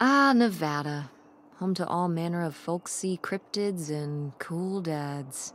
Ah, Nevada. Home to all manner of folksy cryptids and cool dads.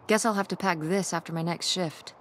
Guess I'll have to pack this after my next shift.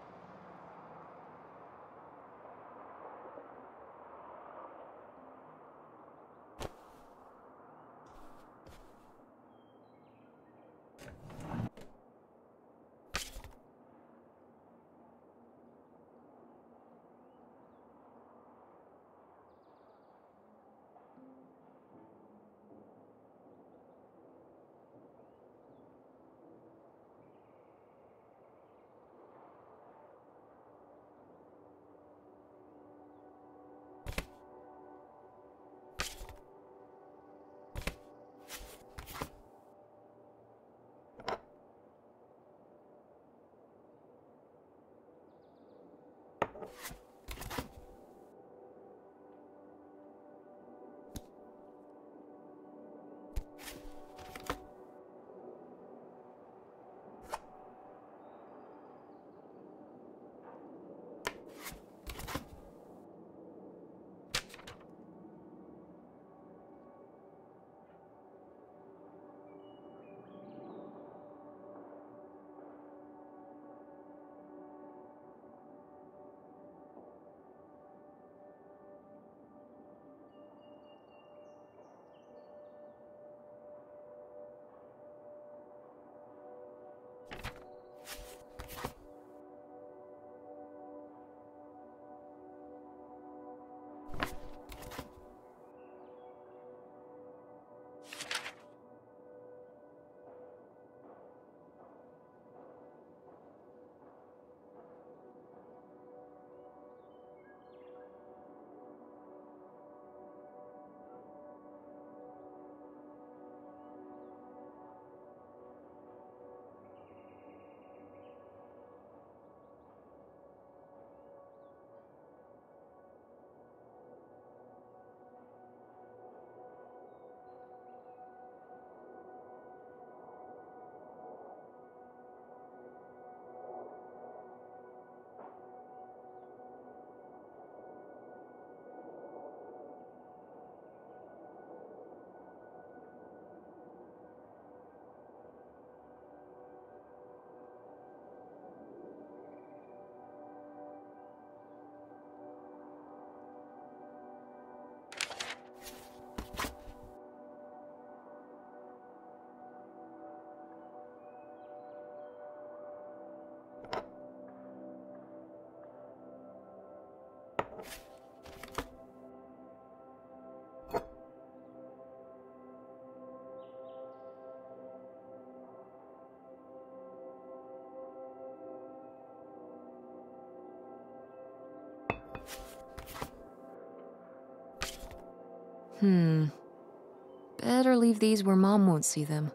Better leave these where Mom won't see them.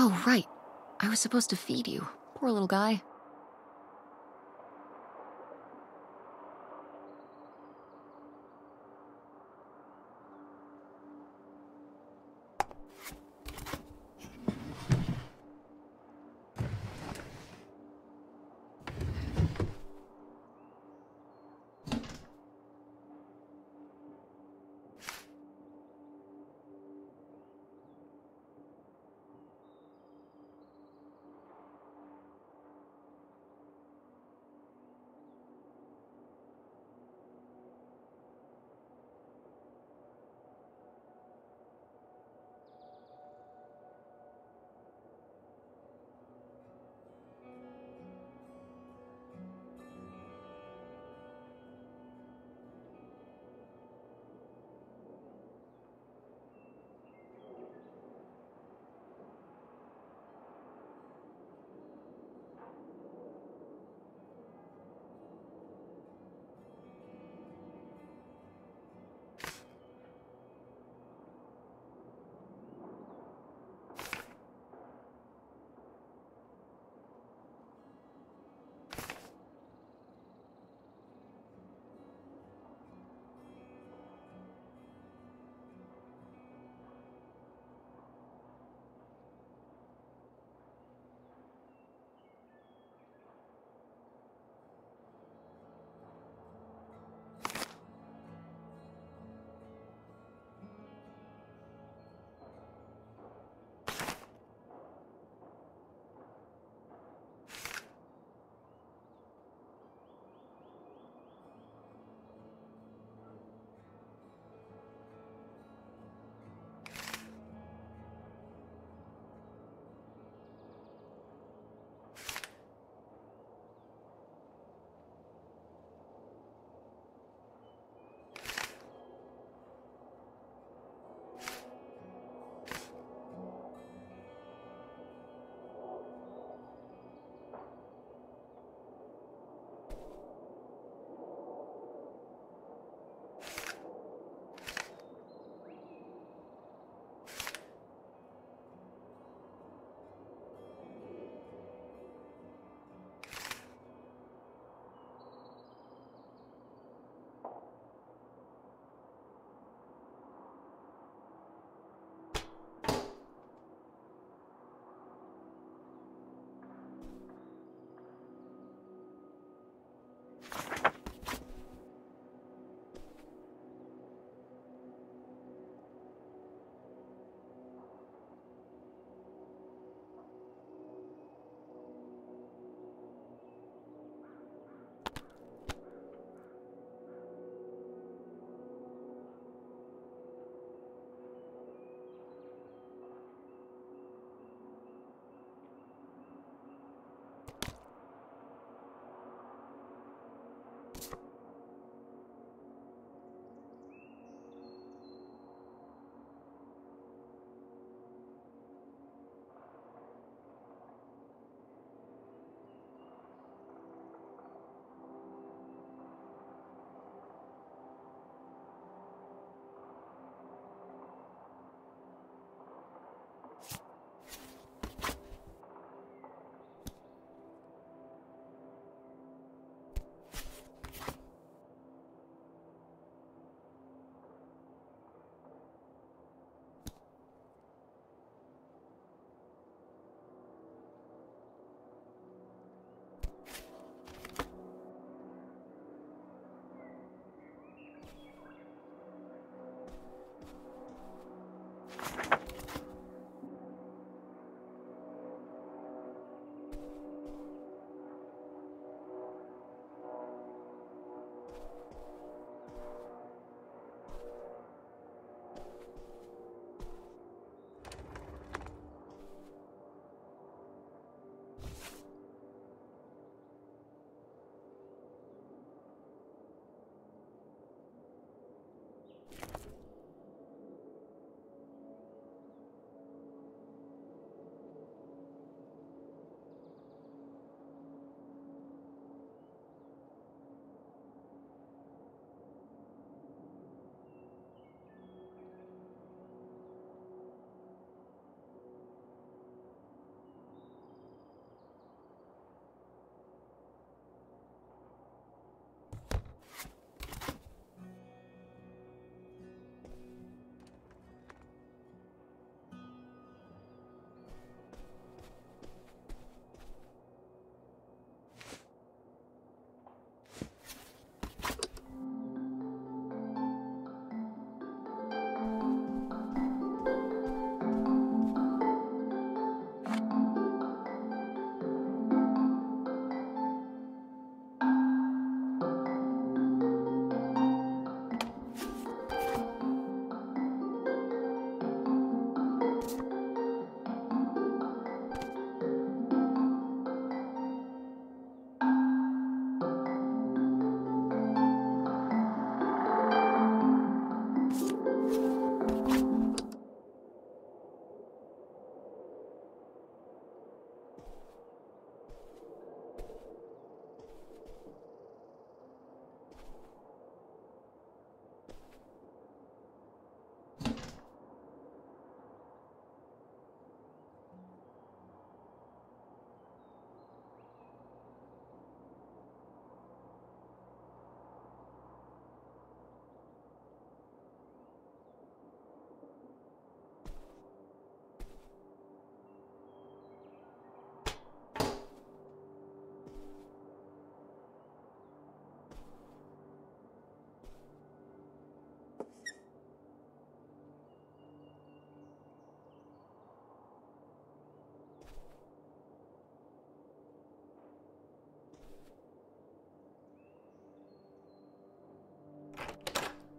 Oh, right. I was supposed to feed you. Poor little guy.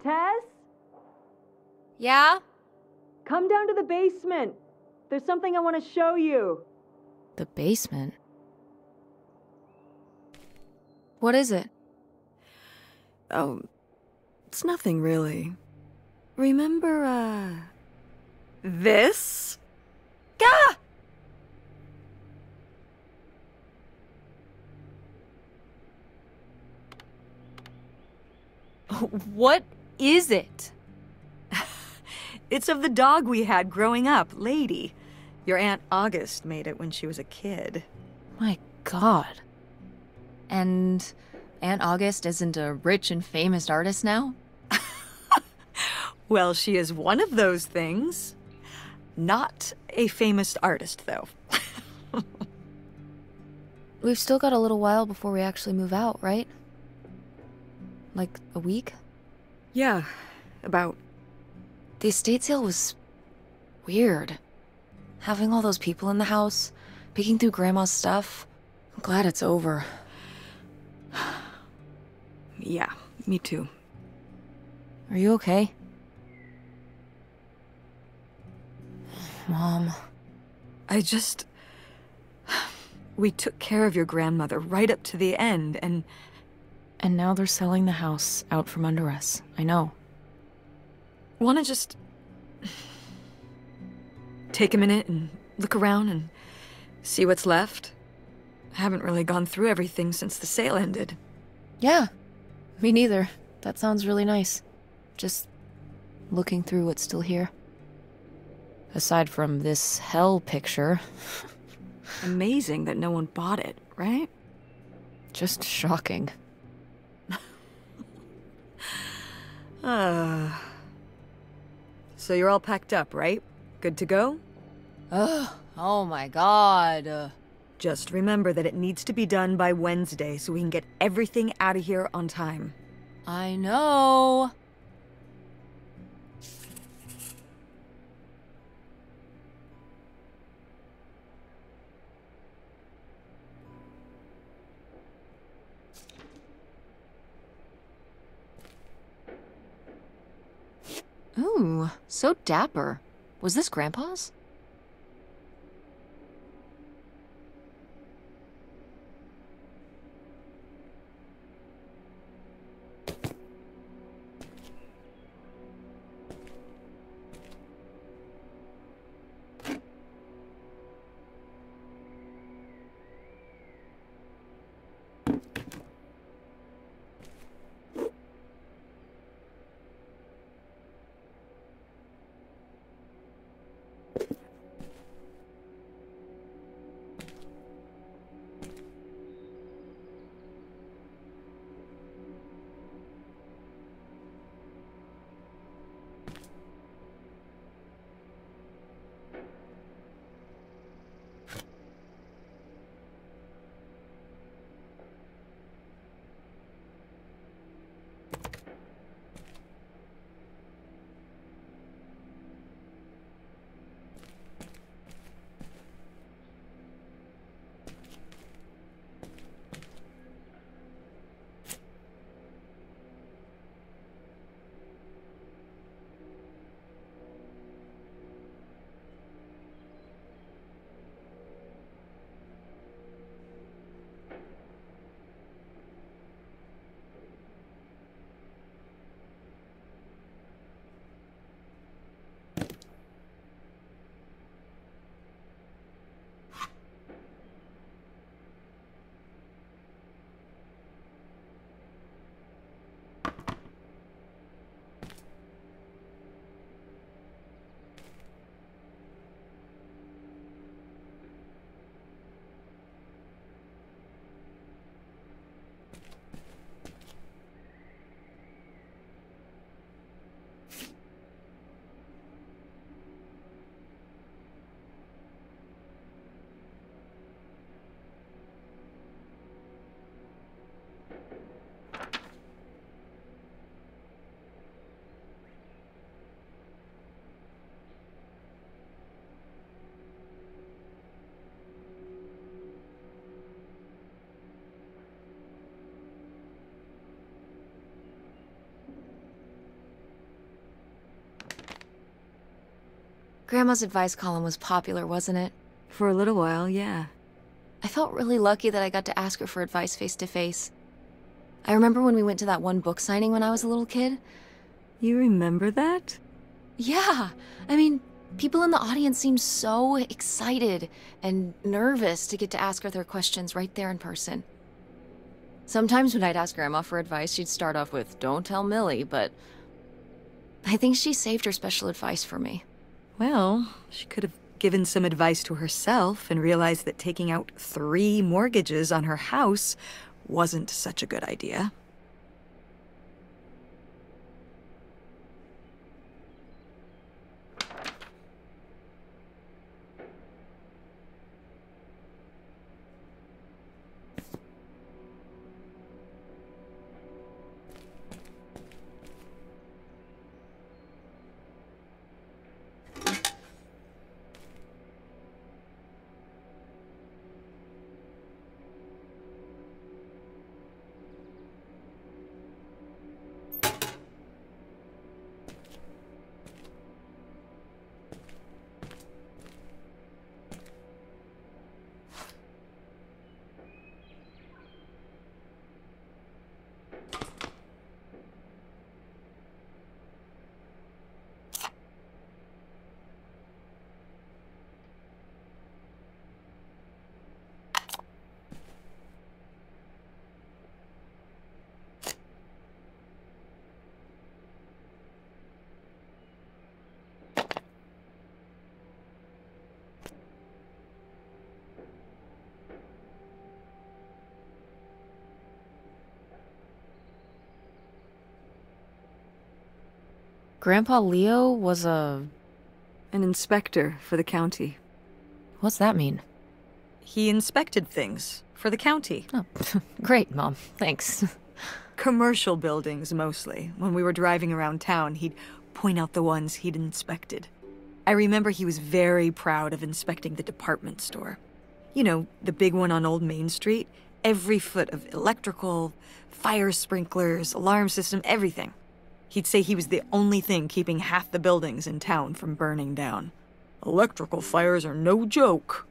Tess? Yeah? Come down to the basement. There's something I want to show you. The basement? What is it? Oh, it's nothing really. Remember, this? Gah! What is it? It's of the dog we had growing up, Lady. Your Aunt August made it when she was a kid. My God. And Aunt August isn't a rich and famous artist now? Well, she is one of those things. Not a famous artist, though. We've still got a little while before we actually move out, right? Like a week? Yeah, about. The estate sale was weird. Having all those people in the house, picking through Grandma's stuff. I'm glad it's over. Yeah, me too. Are you okay? Mom. We took care of your grandmother right up to the end, and now they're selling the house out from under us. I know. wanna just take a minute and look around and see what's left? I haven't really gone through everything since the sale ended. Yeah, me neither. That sounds really nice. Just looking through what's still here. Aside from this hell picture. Amazing that no one bought it, right? Just shocking. So you're all packed up, right? Good to go? Oh my God. Just remember that it needs to be done by Wednesday so we can get everything out of here on time. I know. Ooh, so dapper. Was this Grandpa's? Grandma's advice column was popular, wasn't it? For a little while, yeah. I felt really lucky that I got to ask her for advice face to face. I remember when we went to that one book signing when I was a little kid. You remember that? Yeah, I mean, people in the audience seemed so excited and nervous to get to ask her their questions right there in person. Sometimes when I'd ask Grandma for advice, she'd start off with, "Don't tell Millie," but I think she saved her special advice for me. Well, she could have given some advice to herself and realized that taking out 3 mortgages on her house wasn't such a good idea. Grandpa Leo was an inspector for the county. What's that mean? He inspected things for the county. Oh, great, Mom. Thanks. Commercial buildings, mostly. When we were driving around town, he'd point out the ones he'd inspected. I remember he was very proud of inspecting the department store. You know, the big one on Old Main Street. Every foot of electrical, fire sprinklers, alarm system, everything. He'd say he was the only thing keeping half the buildings in town from burning down. Electrical fires are no joke.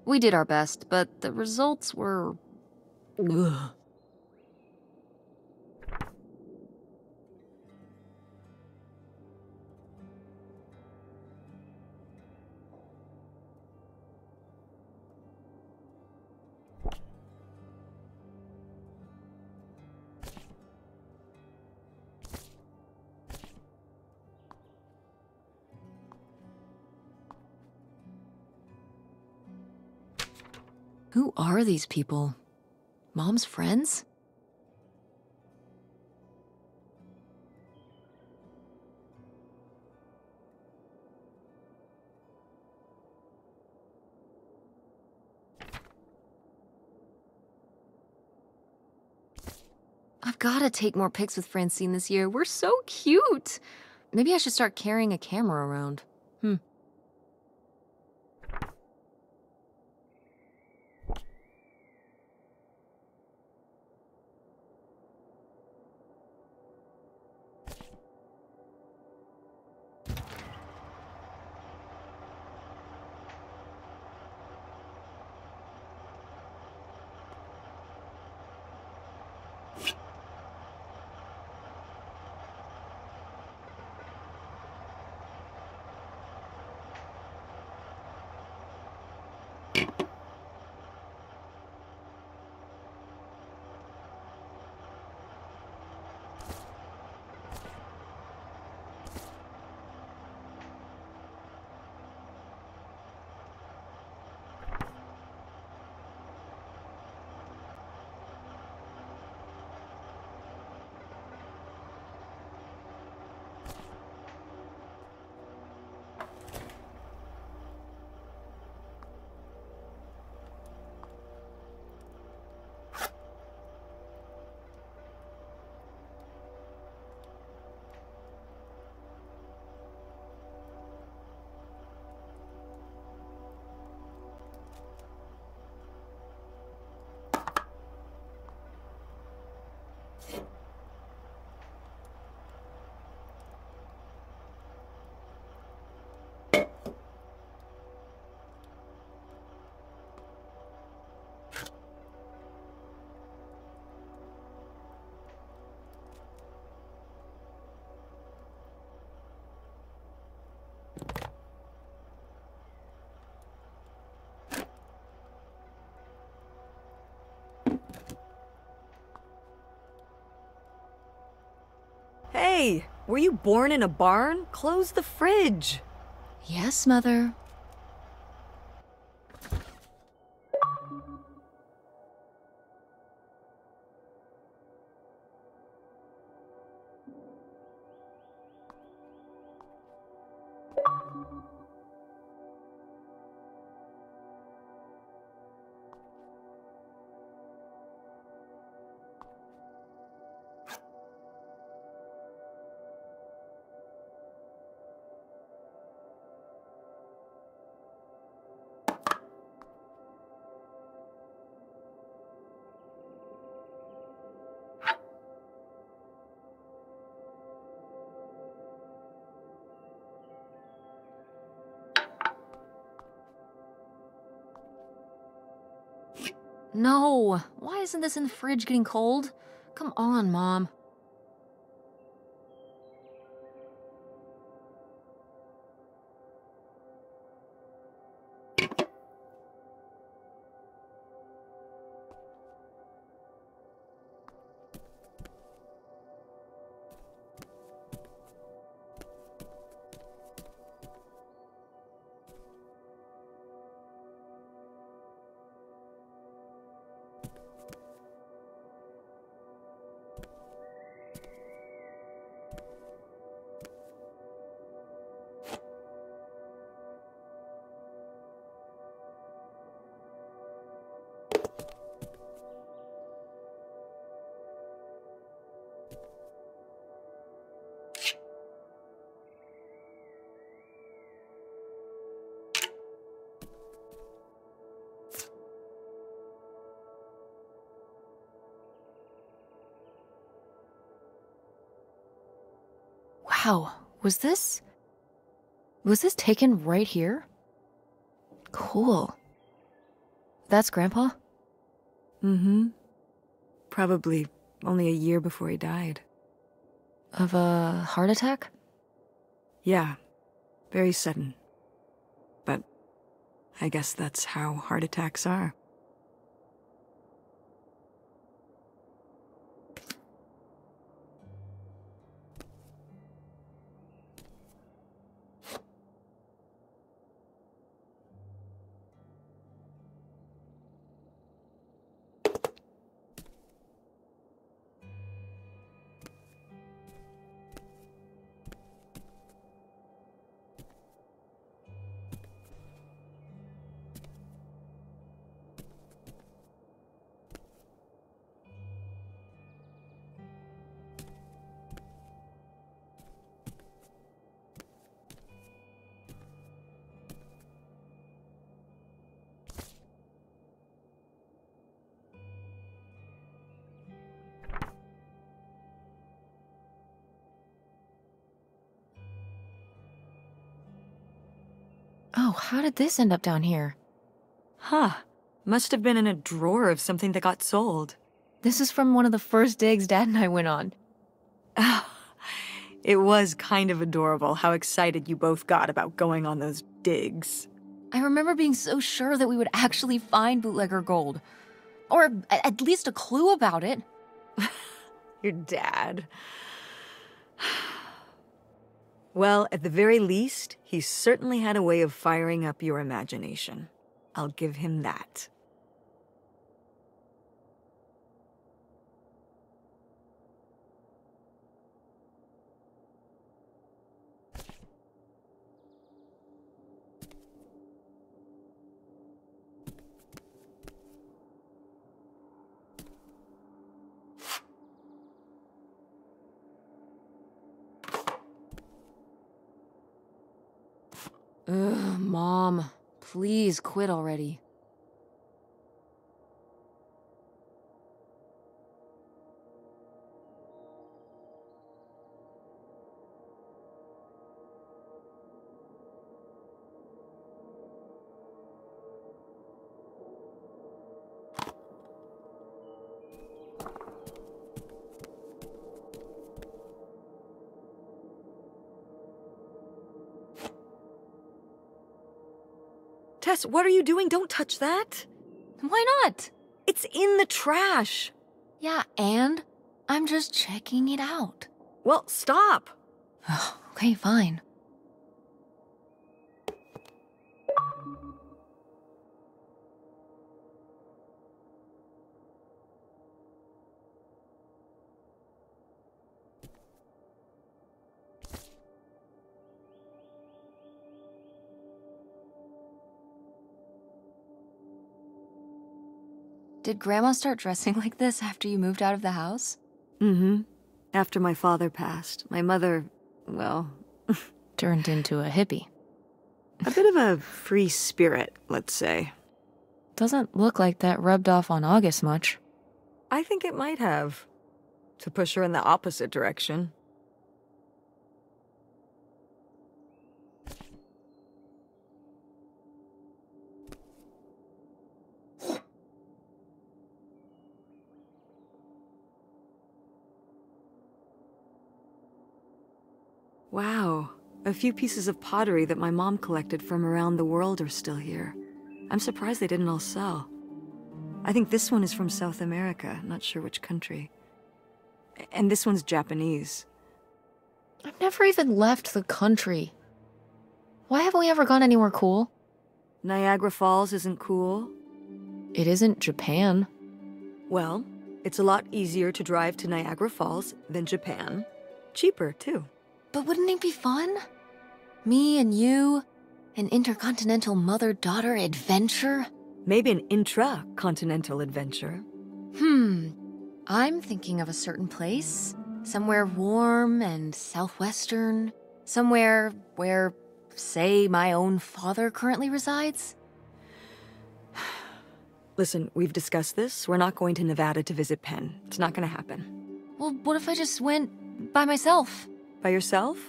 We did our best, but the results were... ugh. Who are these people? Mom's friends? I've gotta take more pics with Francine this year. We're so cute! Maybe I should start carrying a camera around. Hey, were you born in a barn? Close the fridge. Yes, Mother. No! Why isn't this in the fridge getting cold? Come on, Mom. Wow, was this taken right here? Cool. That's Grandpa? Mm-hmm. Probably only a year before he died. Of a heart attack? Yeah, very sudden. But I guess that's how heart attacks are. Wow, how did this end up down here? Huh. Must have been in a drawer of something that got sold. This is from one of the first digs Dad and I went on. It was kind of adorable how excited you both got about going on those digs. I remember being so sure that we would actually find bootlegger gold. Or at least a clue about it. Your dad. Well, at the very least, he certainly had a way of firing up your imagination. I'll give him that. Ugh, Mom, please quit already. Tess, what are you doing? Don't touch that. Why not? It's in the trash. Yeah, and I'm just checking it out. Well, stop. Okay, fine. Did Grandma start dressing like this after you moved out of the house? Mm-hmm. After my father passed, my mother, well... Turned into a hippie. A bit of a free spirit, let's say. Doesn't look like that rubbed off on August much. I think it might have. To push her in the opposite direction. Wow, a few pieces of pottery that my mom collected from around the world are still here. I'm surprised they didn't all sell. I think this one is from South America, not sure which country. And this one's Japanese. I've never even left the country. Why haven't we ever gone anywhere cool? Niagara Falls isn't cool. It isn't Japan. Well, it's a lot easier to drive to Niagara Falls than Japan. Cheaper, too. But wouldn't it be fun? Me and you, an intercontinental mother-daughter adventure? Maybe an intra-continental adventure. I'm thinking of a certain place. Somewhere warm and southwestern. Somewhere where, say, my own father currently resides. Listen, we've discussed this. We're not going to Nevada to visit Penn. It's not gonna happen. Well, what if I just went by myself? By yourself?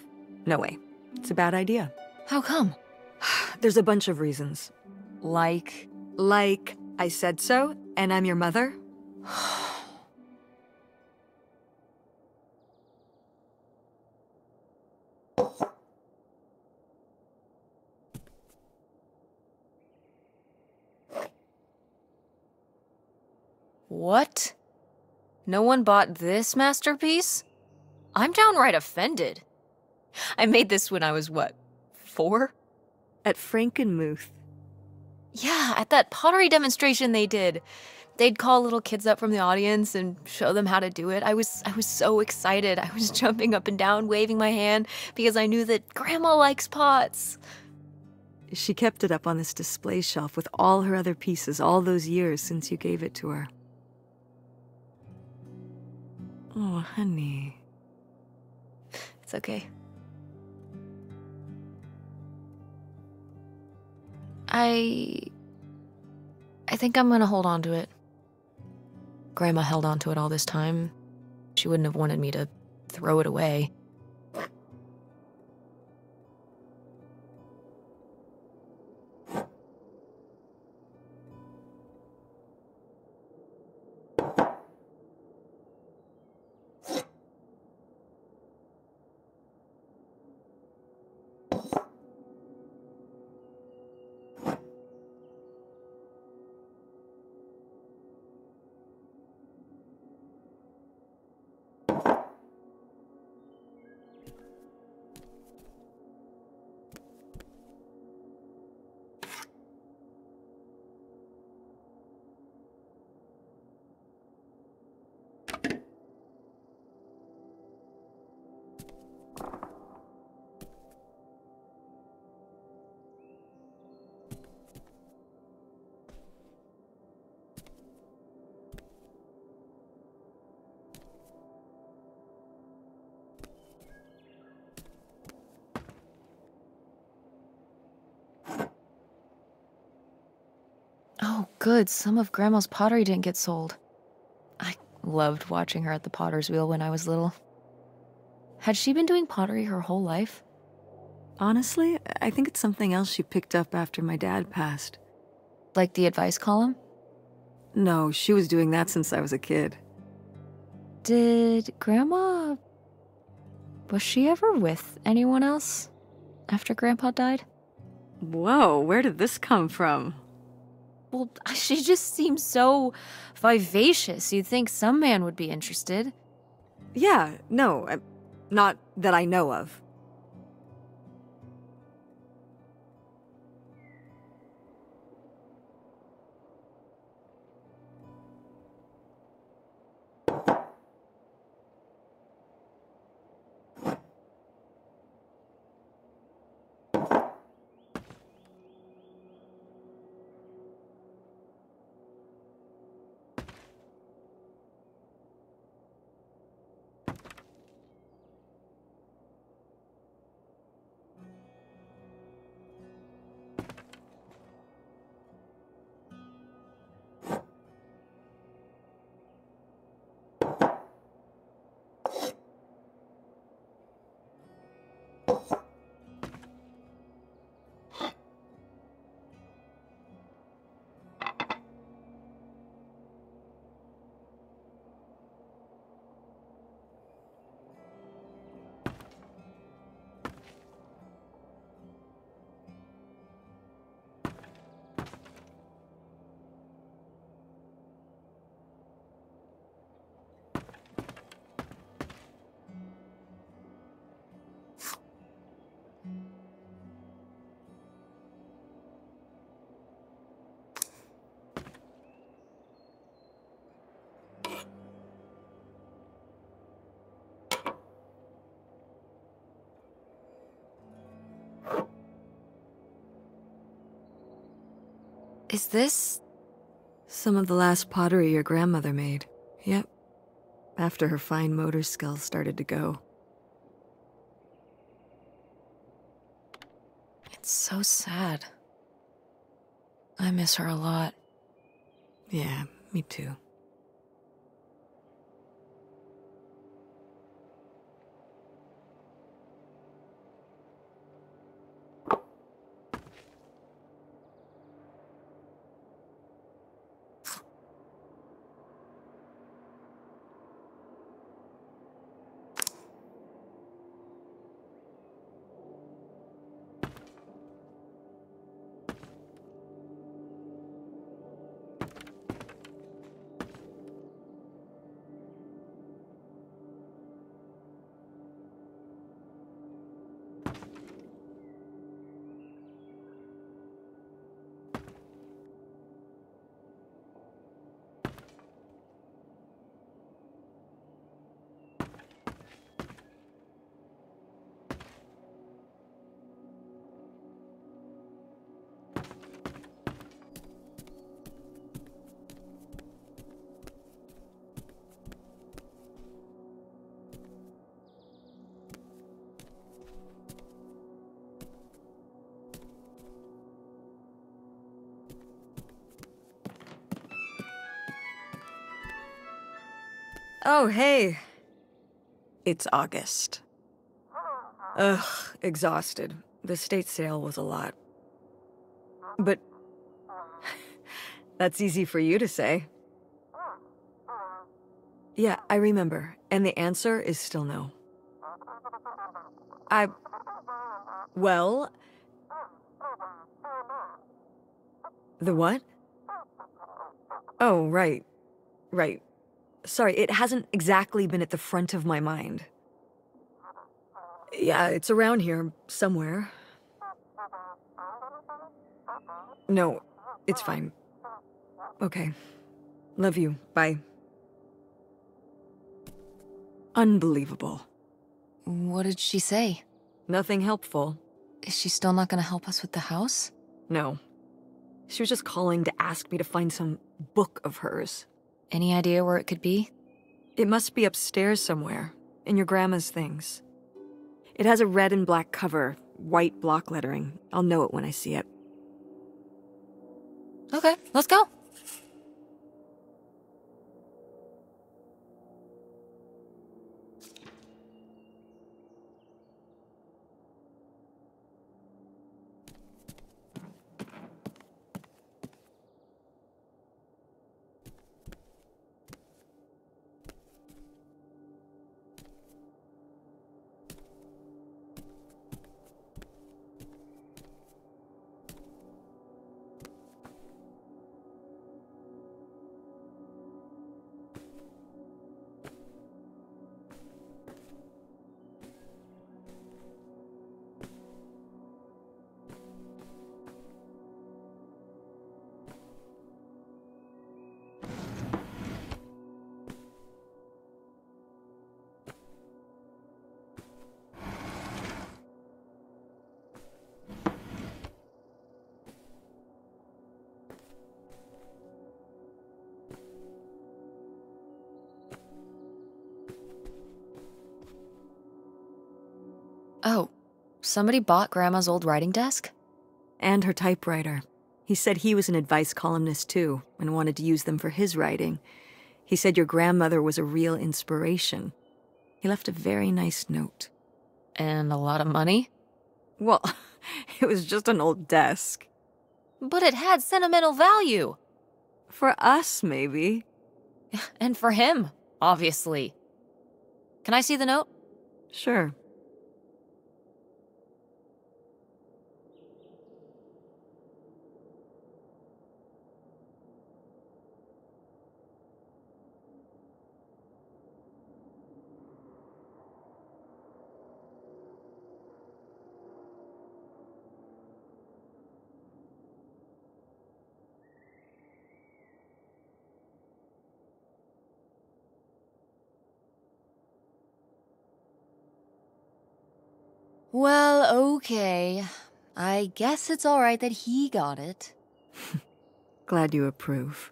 No way. It's a bad idea. How come? There's a bunch of reasons. Like I said so, and I'm your mother? What? No one bought this masterpiece? I'm downright offended. I made this when I was, what, 4? At Frankenmuth. Yeah, at that pottery demonstration they did. They'd call little kids up from the audience and show them how to do it. I was so excited. I was jumping up and down, waving my hand, because I knew that Grandma likes pots. She kept it up on this display shelf with all her other pieces all those years since you gave it to her. Oh, honey. It's okay. I think I'm gonna hold on to it. Grandma held on to it all this time. She wouldn't have wanted me to throw it away. Oh, good. Some of Grandma's pottery didn't get sold. I loved watching her at the potter's wheel when I was little. Had she been doing pottery her whole life? Honestly, I think it's something else she picked up after my dad passed. Like the advice column? No, she was doing that since I was a kid. Did Grandma... Was she ever with anyone else after Grandpa died? Whoa, where did this come from? Well, she just seems so vivacious. You'd think some man would be interested. Yeah, no, not that I know of. Is this... Some of the last pottery your grandmother made. Yep. After her fine motor skills started to go. It's so sad. I miss her a lot. Yeah, me too. Oh, hey. It's August. Ugh, exhausted. The state sale was a lot. But that's easy for you to say. Yeah, I remember. And the answer is still no. Well... The what? Oh, right. Right. Sorry, it hasn't exactly been at the front of my mind. Yeah, it's around here, somewhere. No, it's fine. Okay. Love you. Bye. Unbelievable. What did she say? Nothing helpful. Is she still not gonna help us with the house? No. She was just calling to ask me to find some book of hers. Any idea where it could be? It must be upstairs somewhere, in your grandma's things. It has a red and black cover, white block lettering. I'll know it when I see it. Okay, let's go. Oh, somebody bought Grandma's old writing desk? And her typewriter. He said he was an advice columnist too, and wanted to use them for his writing. He said your grandmother was a real inspiration. He left a very nice note. And a lot of money? Well, it was just an old desk. But it had sentimental value. For us, maybe. And for him, obviously. Can I see the note? Sure. Well, okay. I guess it's all right that he got it. Glad you approve.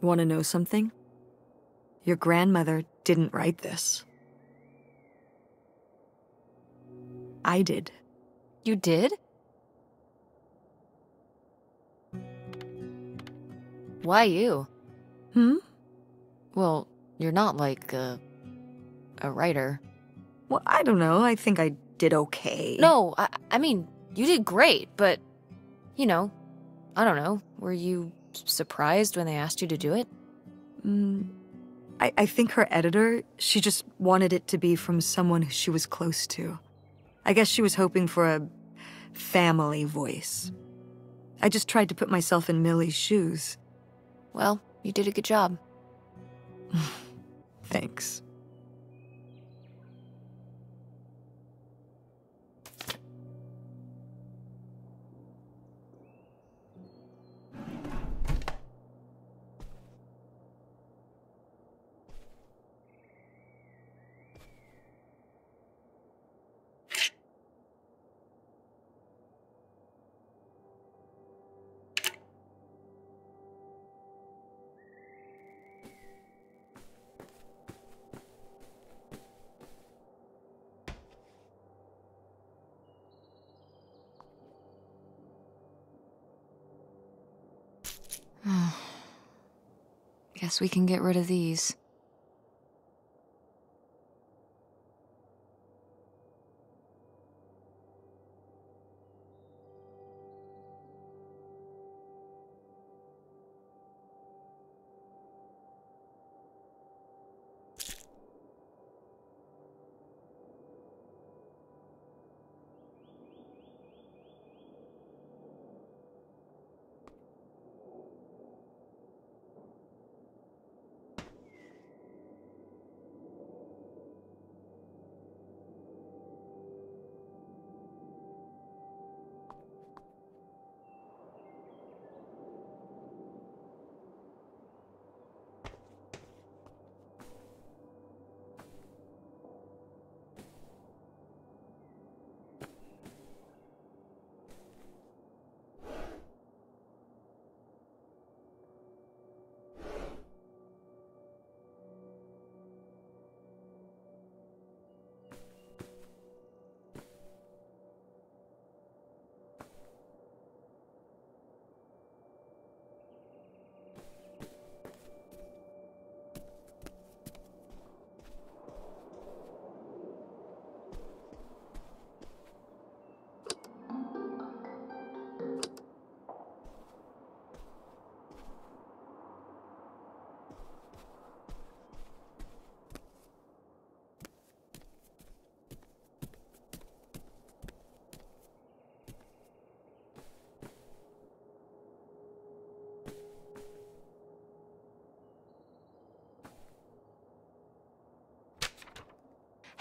Want to know something? Your grandmother didn't write this. I did. You did? Why you? Well, you're not like a writer. Well, I don't know. I think I did okay. No, I mean, you did great, but, you know, I don't know. Were you surprised when they asked you to do it? I think her editor, she just wanted it to be from someone she was close to. I guess she was hoping for a family voice. I just tried to put myself in Millie's shoes. Well, you did a good job. Thanks. Guess we can get rid of these.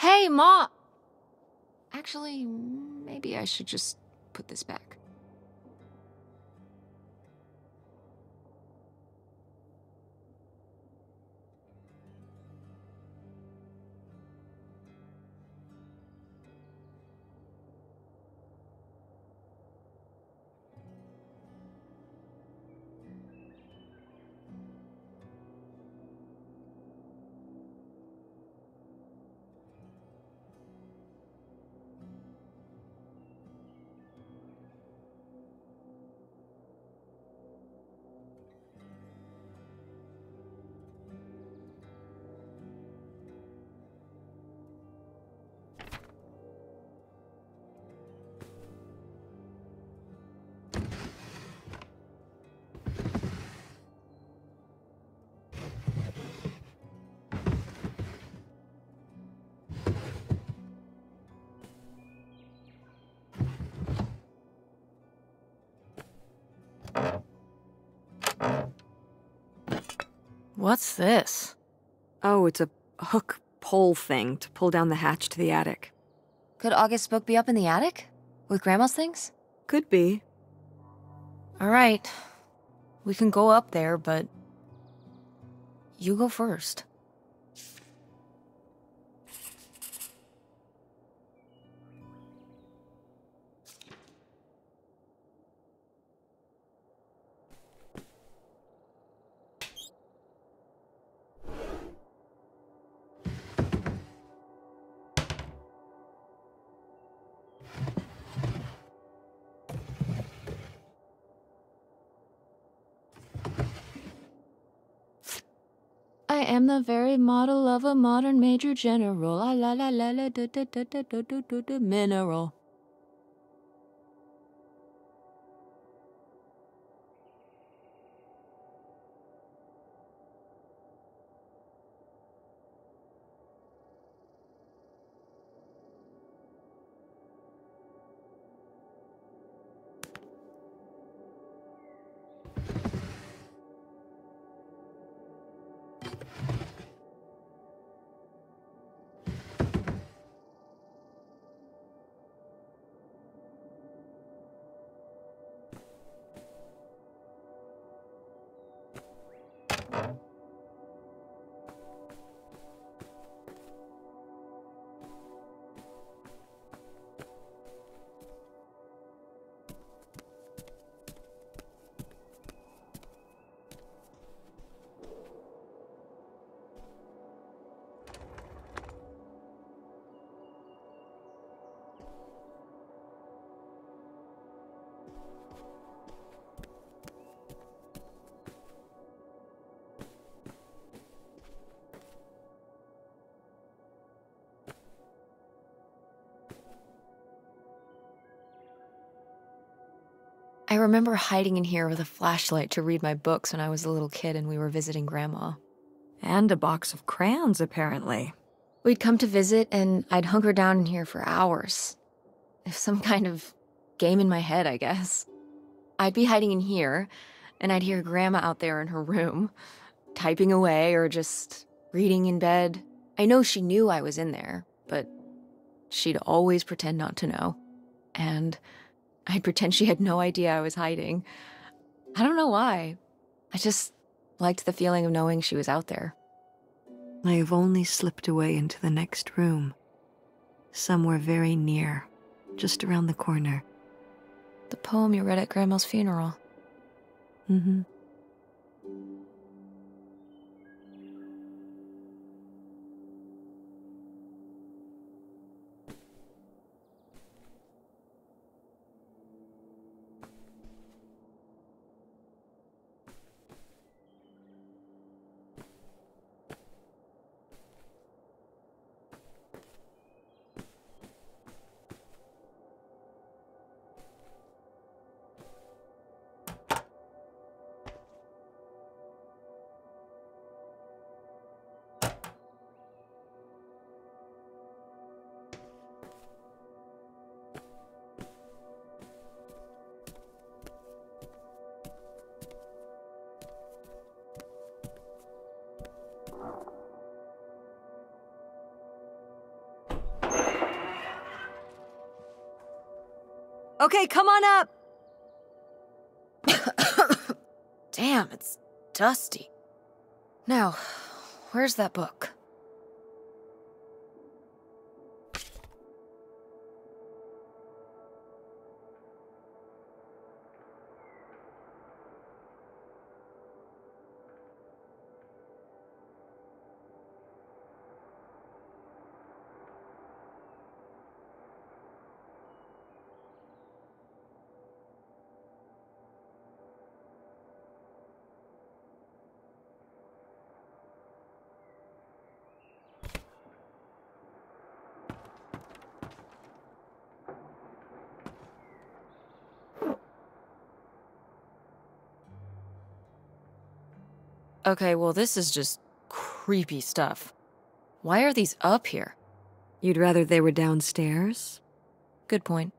Hey, Ma! Actually, maybe I should just put this back. What's this? Oh, it's a hook pole thing to pull down the hatch to the attic. Could August's book be up in the attic? With Grandma's things? Could be. Alright. We can go up there, but... you go first. I am the very model of a modern major general. La la la la la da da da da da da da da mineral. I remember hiding in here with a flashlight to read my books when I was a little kid and we were visiting Grandma. And a box of crayons, apparently. We'd come to visit, and I'd hunker down in here for hours. Some kind of game in my head, I guess. I'd be hiding in here, and I'd hear Grandma out there in her room, typing away or just reading in bed. I know she knew I was in there, but she'd always pretend not to know. And I'd pretend she had no idea I was hiding. I don't know why. I just liked the feeling of knowing she was out there. I have only slipped away into the next room. Somewhere very near, just around the corner. The poem you read at Grandma's funeral. Mm-hmm. Okay, come on up! Damn, it's dusty. Now, where's that book? Okay, well, this is just creepy stuff. Why are these up here? You'd rather they were downstairs? Good point.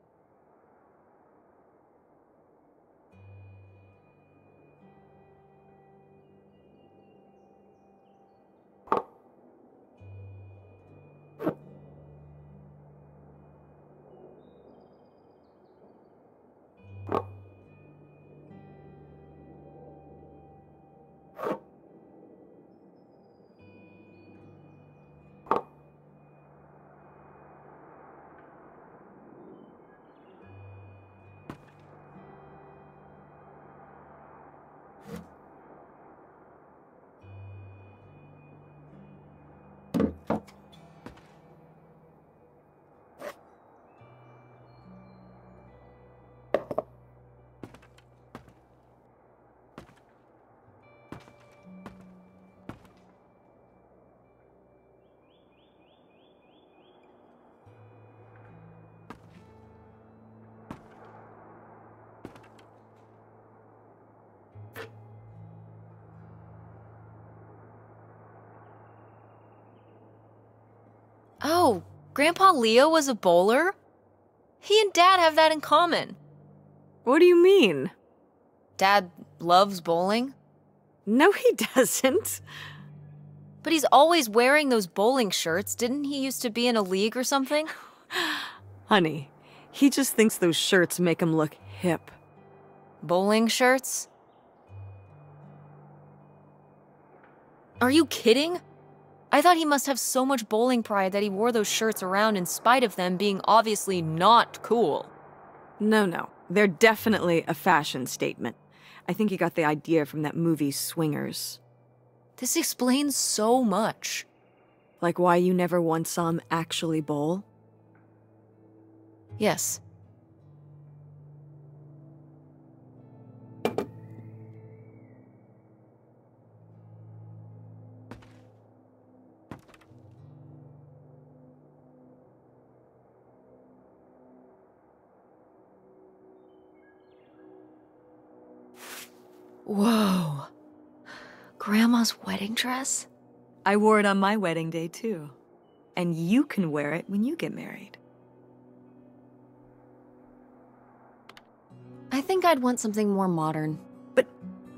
Oh, Grandpa Leo was a bowler? He and Dad have that in common. What do you mean? Dad loves bowling? No, he doesn't. But he's always wearing those bowling shirts. Didn't he used to be in a league or something? Honey, he just thinks those shirts make him look hip. Bowling shirts? Are you kidding? I thought he must have so much bowling pride that he wore those shirts around in spite of them being obviously not cool. No. They're definitely a fashion statement. I think he got the idea from that movie Swingers. This explains so much. Like why you never once saw him actually bowl? Yes. Whoa. Grandma's wedding dress? I wore it on my wedding day, too. And you can wear it when you get married. I think I'd want something more modern. But,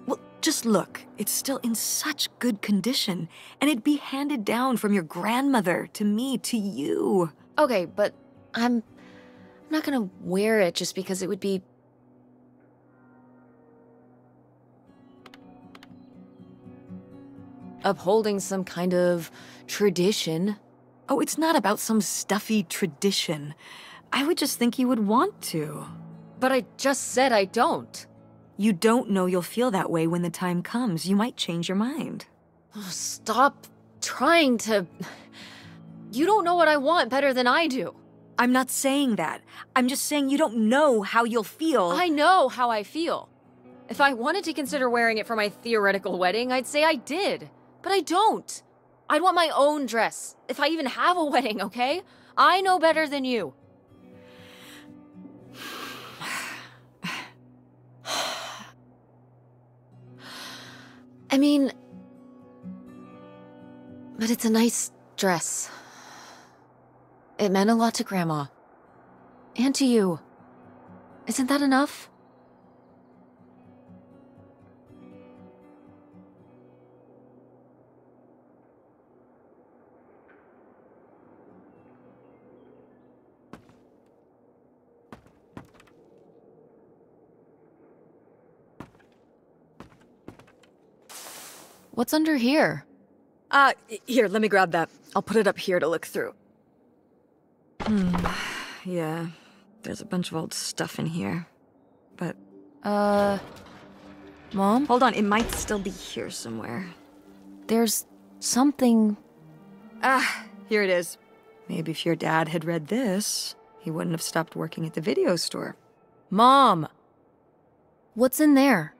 well, just look. It's still in such good condition. And it'd be handed down from your grandmother to me to you. Okay, but I'm not gonna wear it just because it would be... upholding some kind of tradition. Oh, it's not about some stuffy tradition. I would just think you would want to. But I just said I don't. You don't know you'll feel that way when the time comes. You might change your mind. Oh, stop trying to... You don't know what I want better than I do. I'm not saying that. I'm just saying you don't know how you'll feel. I know how I feel. If I wanted to consider wearing it for my theoretical wedding, I'd say I did. But I don't. I'd want my own dress, if I even have a wedding, okay? I know better than you. I mean... But it's a nice dress. It meant a lot to Grandma. And to you. Isn't that enough? What's under here? Here, let me grab that. I'll put it up here to look through. Yeah, there's a bunch of old stuff in here. But... Mom? Hold on, it might still be here somewhere. There's something... Here it is. Maybe if your dad had read this, he wouldn't have stopped working at the video store. Mom! What's in there?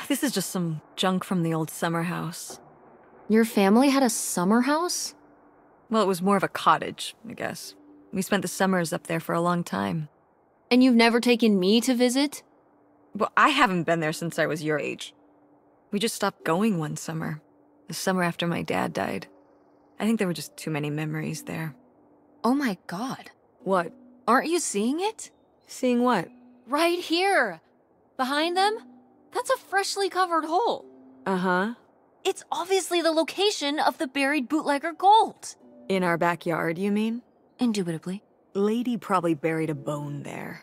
This is just some junk from the old summer house. Your family had a summer house? Well, it was more of a cottage, I guess. We spent the summers up there for a long time. And you've never taken me to visit? Well, I haven't been there since I was your age. We just stopped going one summer. The summer after my dad died. I think there were just too many memories there. Oh my god. What? Aren't you seeing it? Seeing what? Right here! Behind them? That's a freshly covered hole. Uh-huh. It's obviously the location of the buried bootlegger gold. In our backyard, you mean? Indubitably. Lady probably buried a bone there.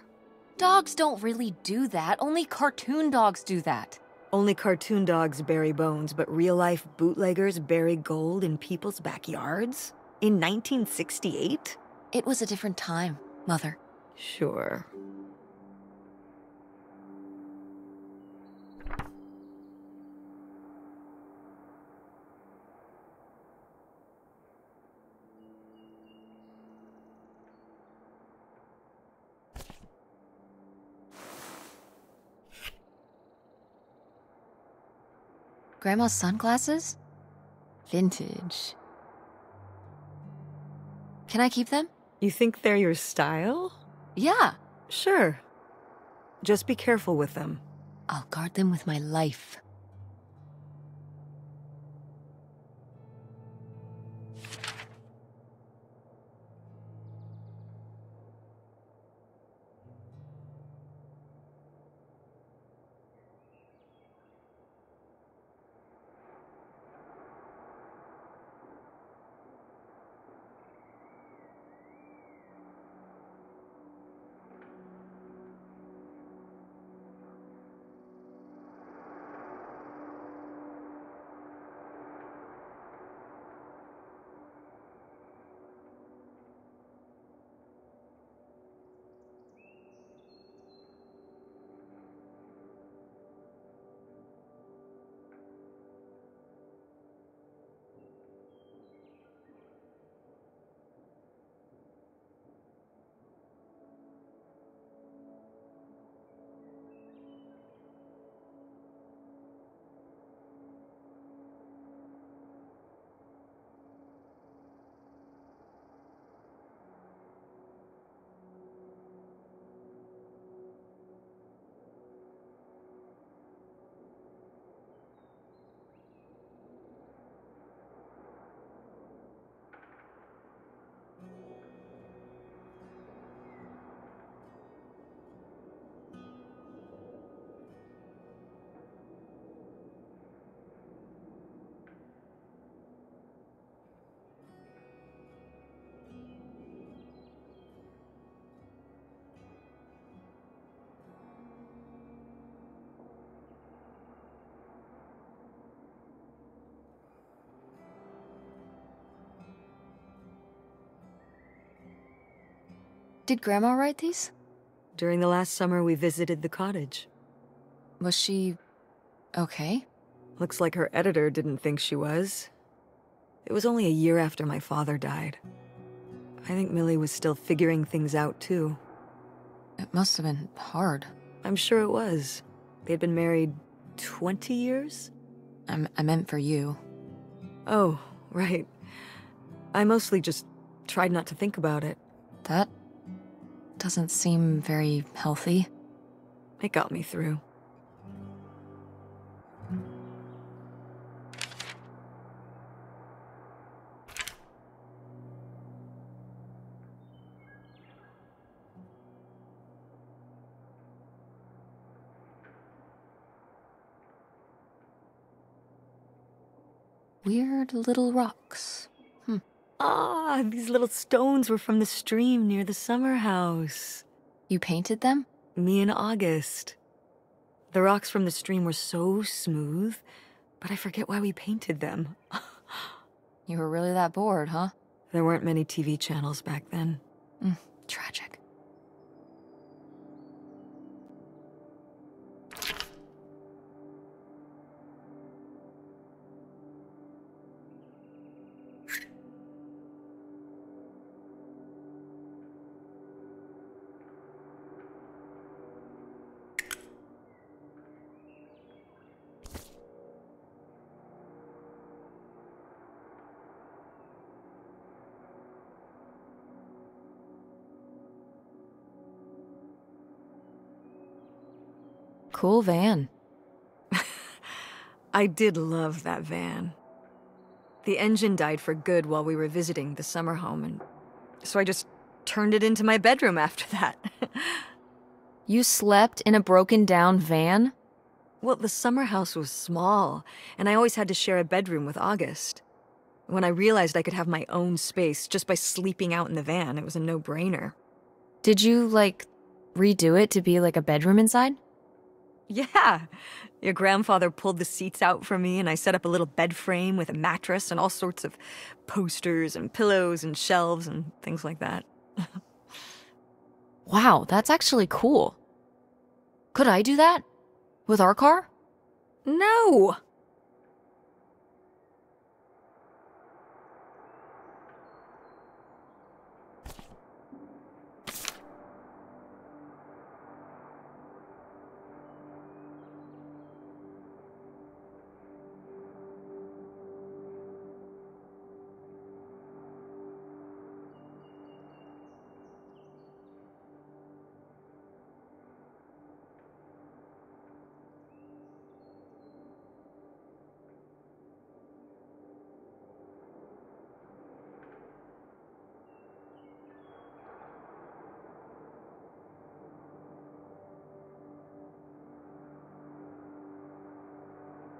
Dogs don't really do that. Only cartoon dogs do that. Only cartoon dogs bury bones, but real-life bootleggers bury gold in people's backyards? In 1968? It was a different time, Mother. Sure. Grandma's sunglasses? Vintage. Can I keep them? You think they're your style? Yeah. Sure. Just be careful with them. I'll guard them with my life. did Grandma write these? During the last summer we visited the cottage. Was she okay? Looks like her editor didn't think she was. It was only a year after my father died. I think Millie was still figuring things out, too. It must have been hard. I'm sure it was. They'd been married 20 years? I meant for you. Oh, right. I mostly just tried not to think about it. That doesn't seem very healthy. It got me through. Weird little rocks. Ah, these little stones were from the stream near the summer house. You painted them? Me and August. The rocks from the stream were so smooth, but I forget why we painted them. You were really that bored, huh? There weren't many TV channels back then. Tragic. Cool van. I did love that van. The engine died for good while we were visiting the summer home, and so I just turned it into my bedroom after that. You slept in a broken-down van? Well, the summer house was small, and I always had to share a bedroom with August. When I realized I could have my own space just by sleeping out in the van, it was a no-brainer. Did you, redo it to be like a bedroom inside? Yeah. Your grandfather pulled the seats out for me, and I set up a little bed frame with a mattress and all sorts of posters and pillows and shelves and things like that. Wow, that's actually cool. Could I do that? With our car? No!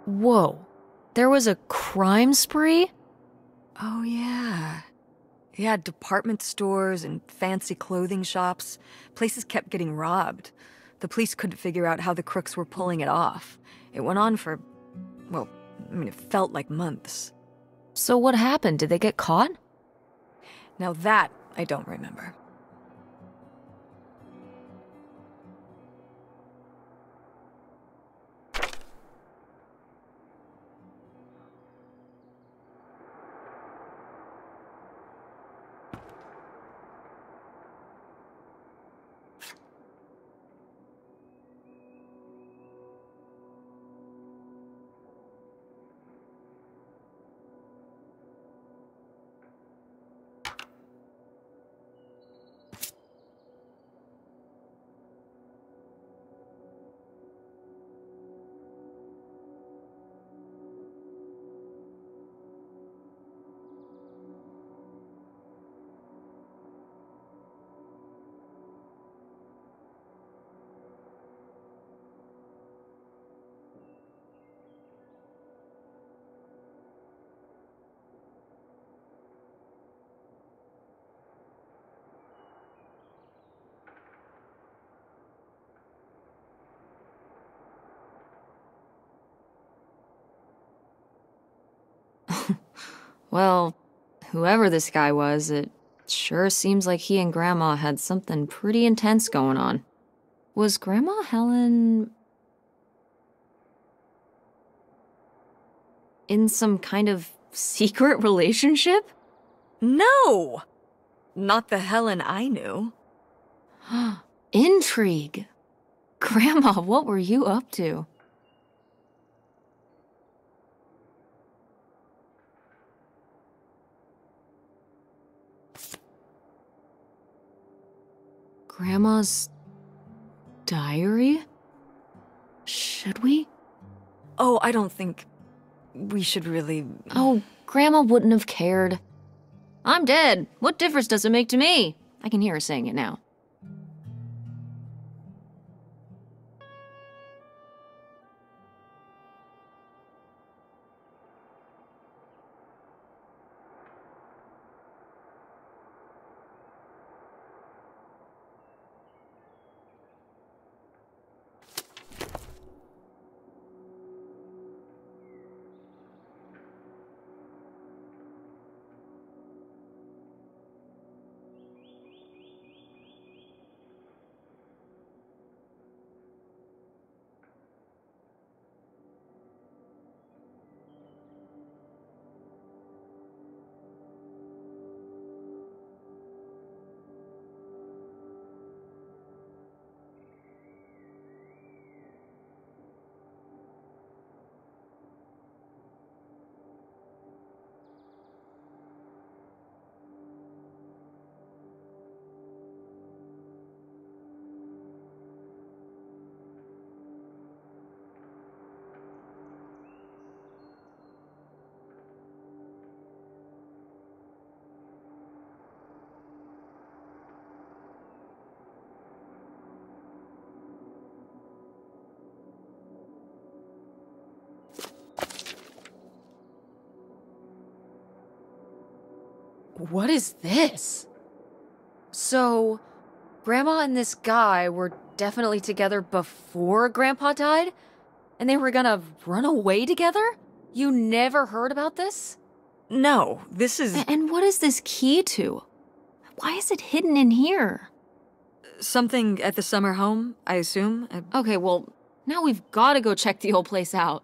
Whoa. There was a crime spree? Oh, yeah. Yeah, department stores and fancy clothing shops. Places kept getting robbed. The police couldn't figure out how the crooks were pulling it off. It went on for, well, it felt like months. So what happened? Did they get caught? Now that I don't remember. Well, whoever this guy was, it Sure seems like he and Grandma had something pretty intense going on. Was Grandma Helen in some kind of secret relationship? No! Not the Helen I knew. Intrigue. Grandma, what were you up to? Grandma's diary? Should we? Oh, I don't think we should really... Oh, Grandma wouldn't have cared. I'm dead. What difference does it make to me? I can hear her saying it now. What is this? So, Grandma and this guy were definitely together before Grandpa died? And they were gonna run away together? You never heard about this? No, this is... And what is this key to? Why is it hidden in here? Something at the summer home, I assume? Okay, well, now we've gotta go check the old place out.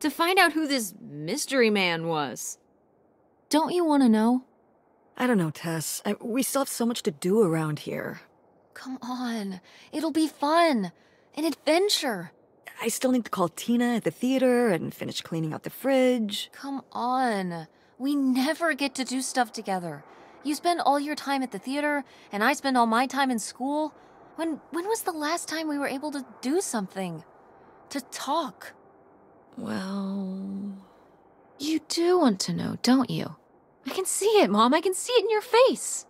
To find out who this mystery man was. Don't you want to know? I don't know, Tess. We still have so much to do around here. Come on. It'll be fun. An adventure. I still need to call Tina at the theater and finish cleaning out the fridge. Come on. We never get to do stuff together. You spend all your time at the theater, and I spend all my time in school. When was the last time we were able to do something? To talk? Well... You do want to know, don't you? I can see it, Mom. I can see it in your face.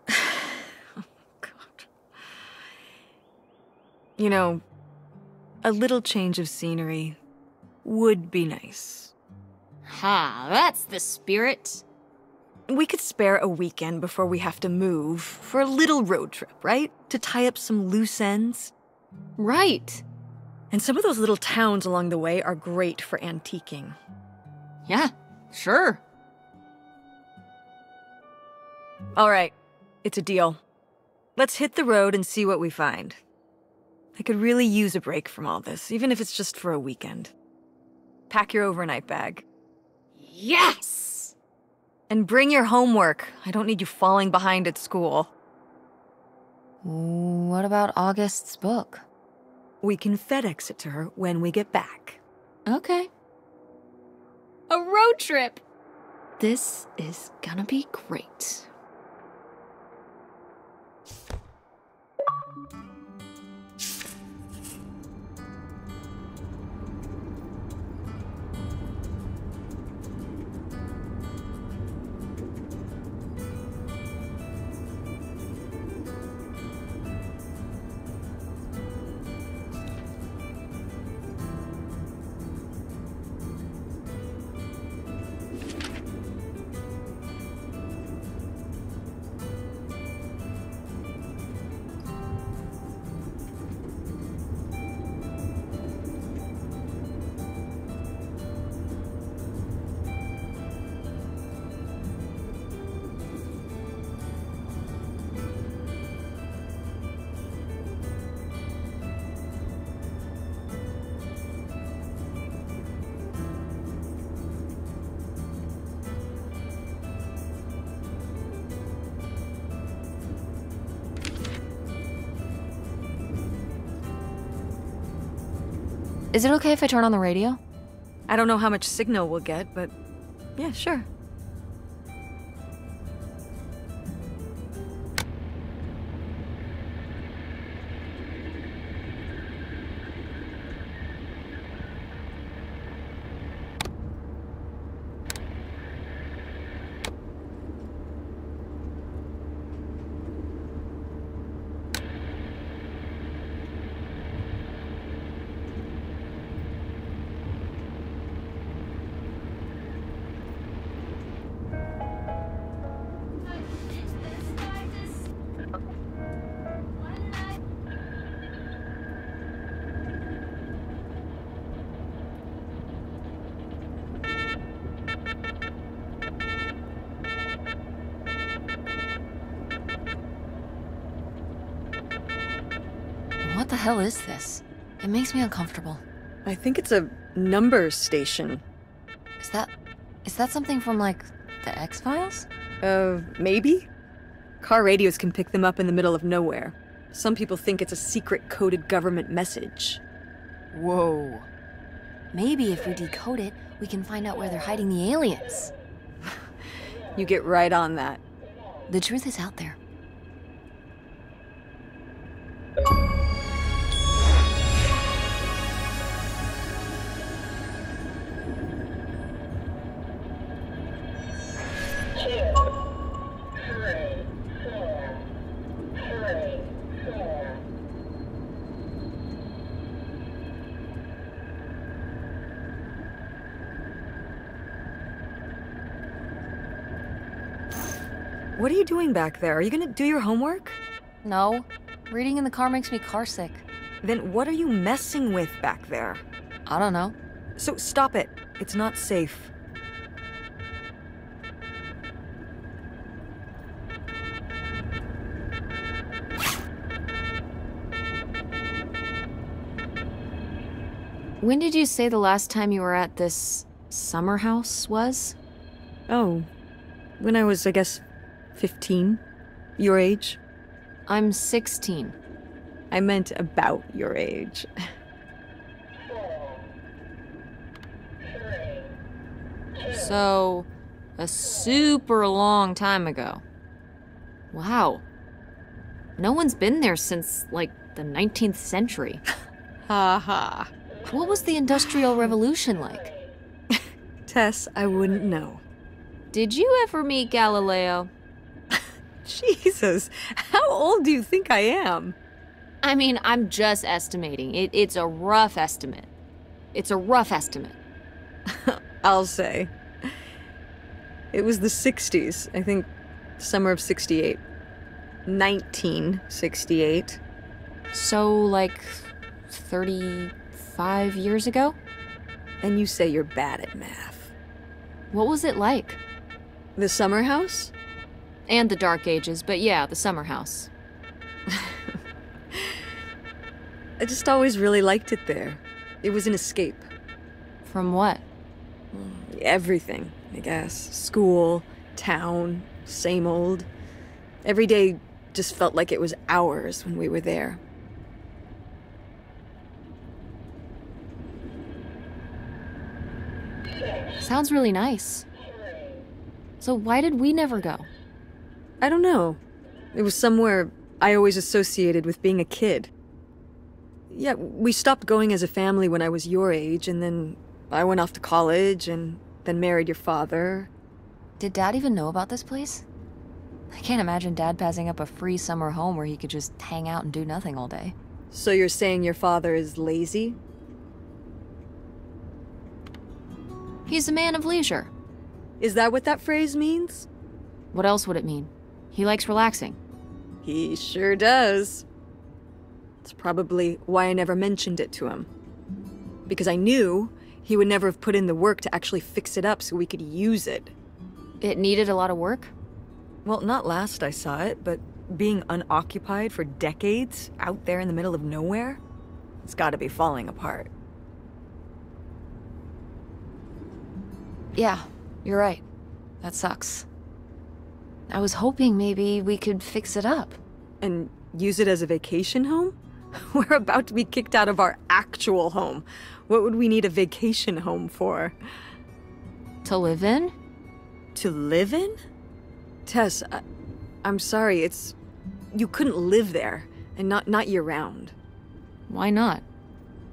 Oh, God. You know, a little change of scenery would be nice. Ha, that's the spirit. We could spare a weekend before we have to move for a little road trip, right? To tie up some loose ends. Right. And some of those little towns along the way are great for antiquing. Yeah, sure. All right, it's a deal. Let's hit the road and see what we find. I could really use a break from all this, even if it's just for a weekend. Pack your overnight bag. Yes! And bring your homework. I don't need you falling behind at school. What about August's book? We can FedEx it to her when we get back. Okay. A road trip! This is gonna be great. Is it okay if I turn on the radio? I don't know how much signal we'll get, but yeah, sure. What the hell is this? It makes me uncomfortable. I think it's a number station. Is that something from, like, the X-Files? Maybe? Car radios can pick them up in the middle of nowhere. Some people think it's a secret coded government message. Whoa. Maybe if we decode it, we can find out where they're hiding the aliens. You get right on that. The truth is out there. What are you doing back there? Are you gonna do your homework? No. Reading in the car makes me carsick. Then what are you messing with back there? I don't know. So stop it. It's not safe. When did you say the last time you were at this summer house was? Oh, when I was, I guess, 15. Your age? I'm 16. I meant about your age. So, a super long time ago. Wow. No one's been there since, like, the 19th century. Ha ha. What was the Industrial Revolution like? Tess, I wouldn't know. Did you ever meet Galileo? Jesus, how old do you think I am? I mean, I'm just estimating. It's a rough estimate. It's a rough estimate. I'll say. It was the 60s, I think summer of 68. 1968. So, like, 35 years ago? And you say you're bad at math. What was it like? The summer house? And the Dark Ages, but yeah, the summer house. I just always really liked it there. It was an escape. From what? Everything, I guess. School, town, same old. Every day just felt like it was hours when we were there. Sounds really nice. So why did we never go? I don't know. It was somewhere I always associated with being a kid. Yeah, we stopped going as a family when I was your age, and then I went off to college, and then married your father. Did Dad even know about this place? I can't imagine Dad passing up a free summer home where he could just hang out and do nothing all day. So you're saying your father is lazy? He's a man of leisure. Is that what that phrase means? What else would it mean? He likes relaxing. He sure does. It's probably why I never mentioned it to him. Because I knew he would never have put in the work to actually fix it up so we could use it. It needed a lot of work? Well, not last I saw it, but being unoccupied for decades out there in the middle of nowhere, it's gotta be falling apart. Yeah, you're right. That sucks. I was hoping maybe we could fix it up. And use it as a vacation home? We're about to be kicked out of our actual home. What would we need a vacation home for? To live in? To live in? Tess, I'm sorry, you couldn't live there, and not year-round. Why not?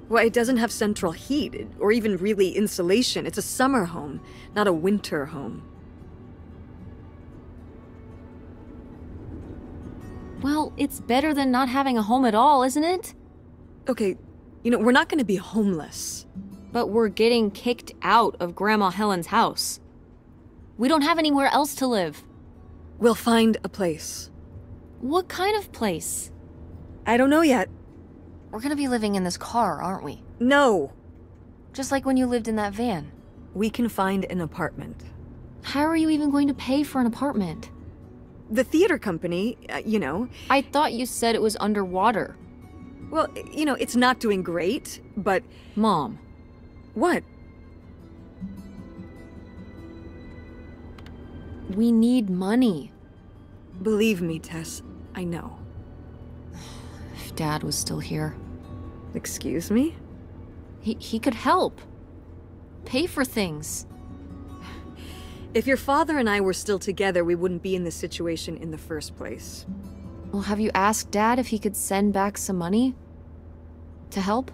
Well, it doesn't have central heat, or even really insulation. It's a summer home, not a winter home. Well, it's better than not having a home at all, isn't it? Okay, we're not gonna be homeless. But we're getting kicked out of Grandma Helen's house. We don't have anywhere else to live. We'll find a place. What kind of place? I don't know yet. We're gonna be living in this car, aren't we? No. Just like when you lived in that van. We can find an apartment. How are you even going to pay for an apartment? The theater company, I thought you said it was underwater. Well, it's not doing great, but... Mom. What? We need money. Believe me, Tess, I know. If Dad was still here. Excuse me? He could help. Pay for things. If your father and I were still together, we wouldn't be in this situation in the first place. Well, have you asked Dad if he could send back some money? To help?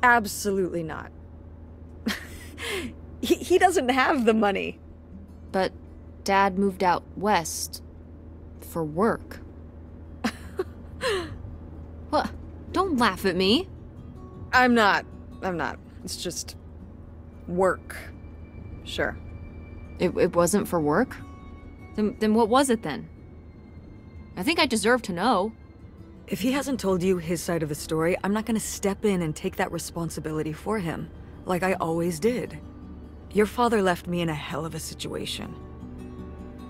Absolutely not. He doesn't have the money. But Dad moved out west. For work. What? Don't laugh at me. I'm not. It's just... work. Sure. It wasn't for work? Then what was it then? I think I deserve to know. If he hasn't told you his side of the story, I'm not gonna step in and take that responsibility for him, like I always did. Your father left me in a hell of a situation.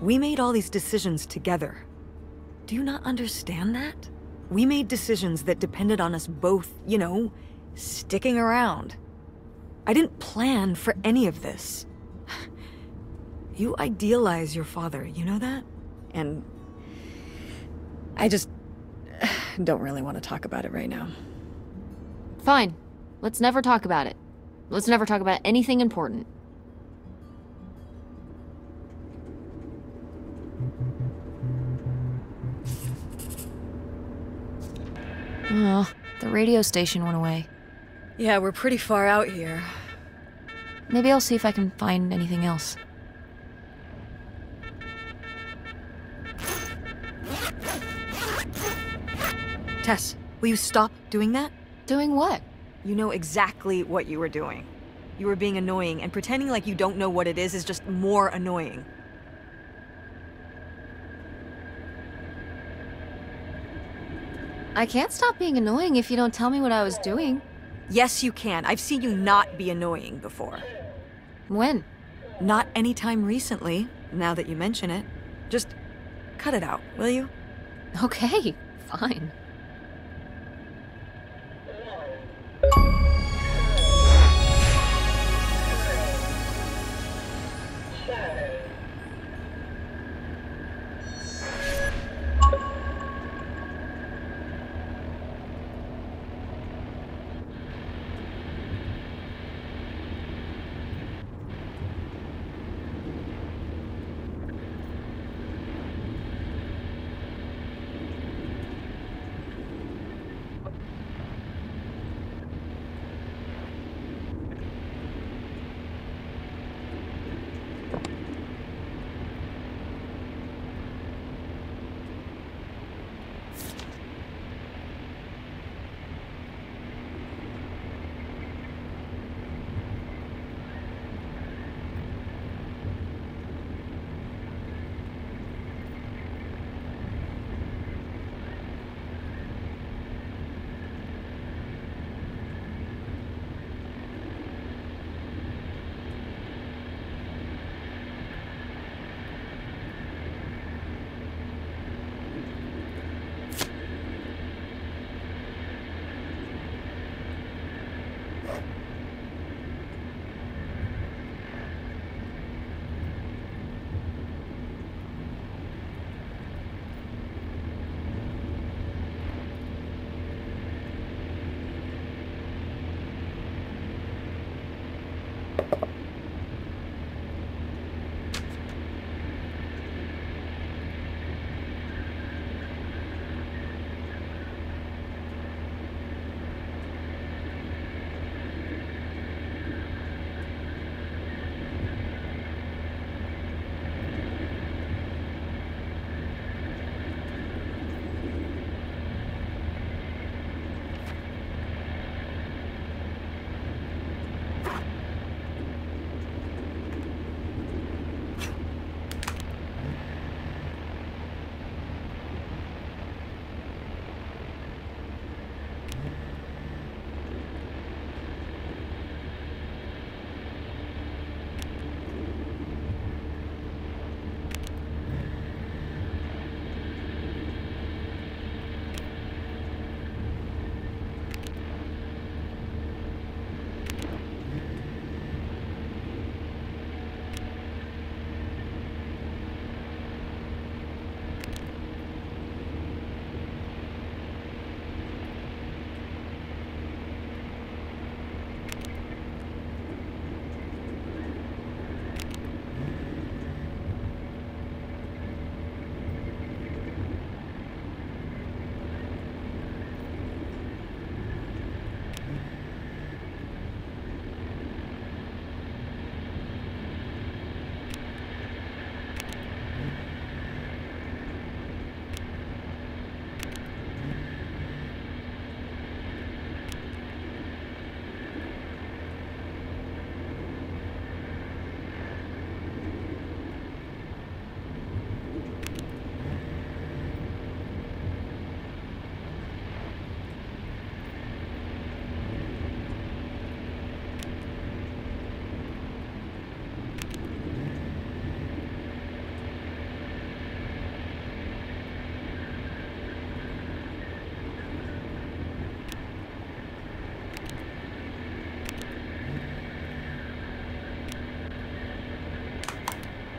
We made all these decisions together. Do you not understand that? We made decisions that depended on us both, sticking around. I didn't plan for any of this. You idealize your father, you know that? And I just don't really want to talk about it right now. Fine. Let's never talk about it. Let's never talk about anything important. Oh, the radio station went away. Yeah, we're pretty far out here. Maybe I'll see if I can find anything else. Tess, will you stop doing that? Doing what? You know exactly what you were doing. You were being annoying, and pretending like you don't know what it is just more annoying. I can't stop being annoying if you don't tell me what I was doing. Yes, you can. I've seen you not be annoying before. When? Not anytime recently, now that you mention it. Just cut it out, will you? Okay, fine.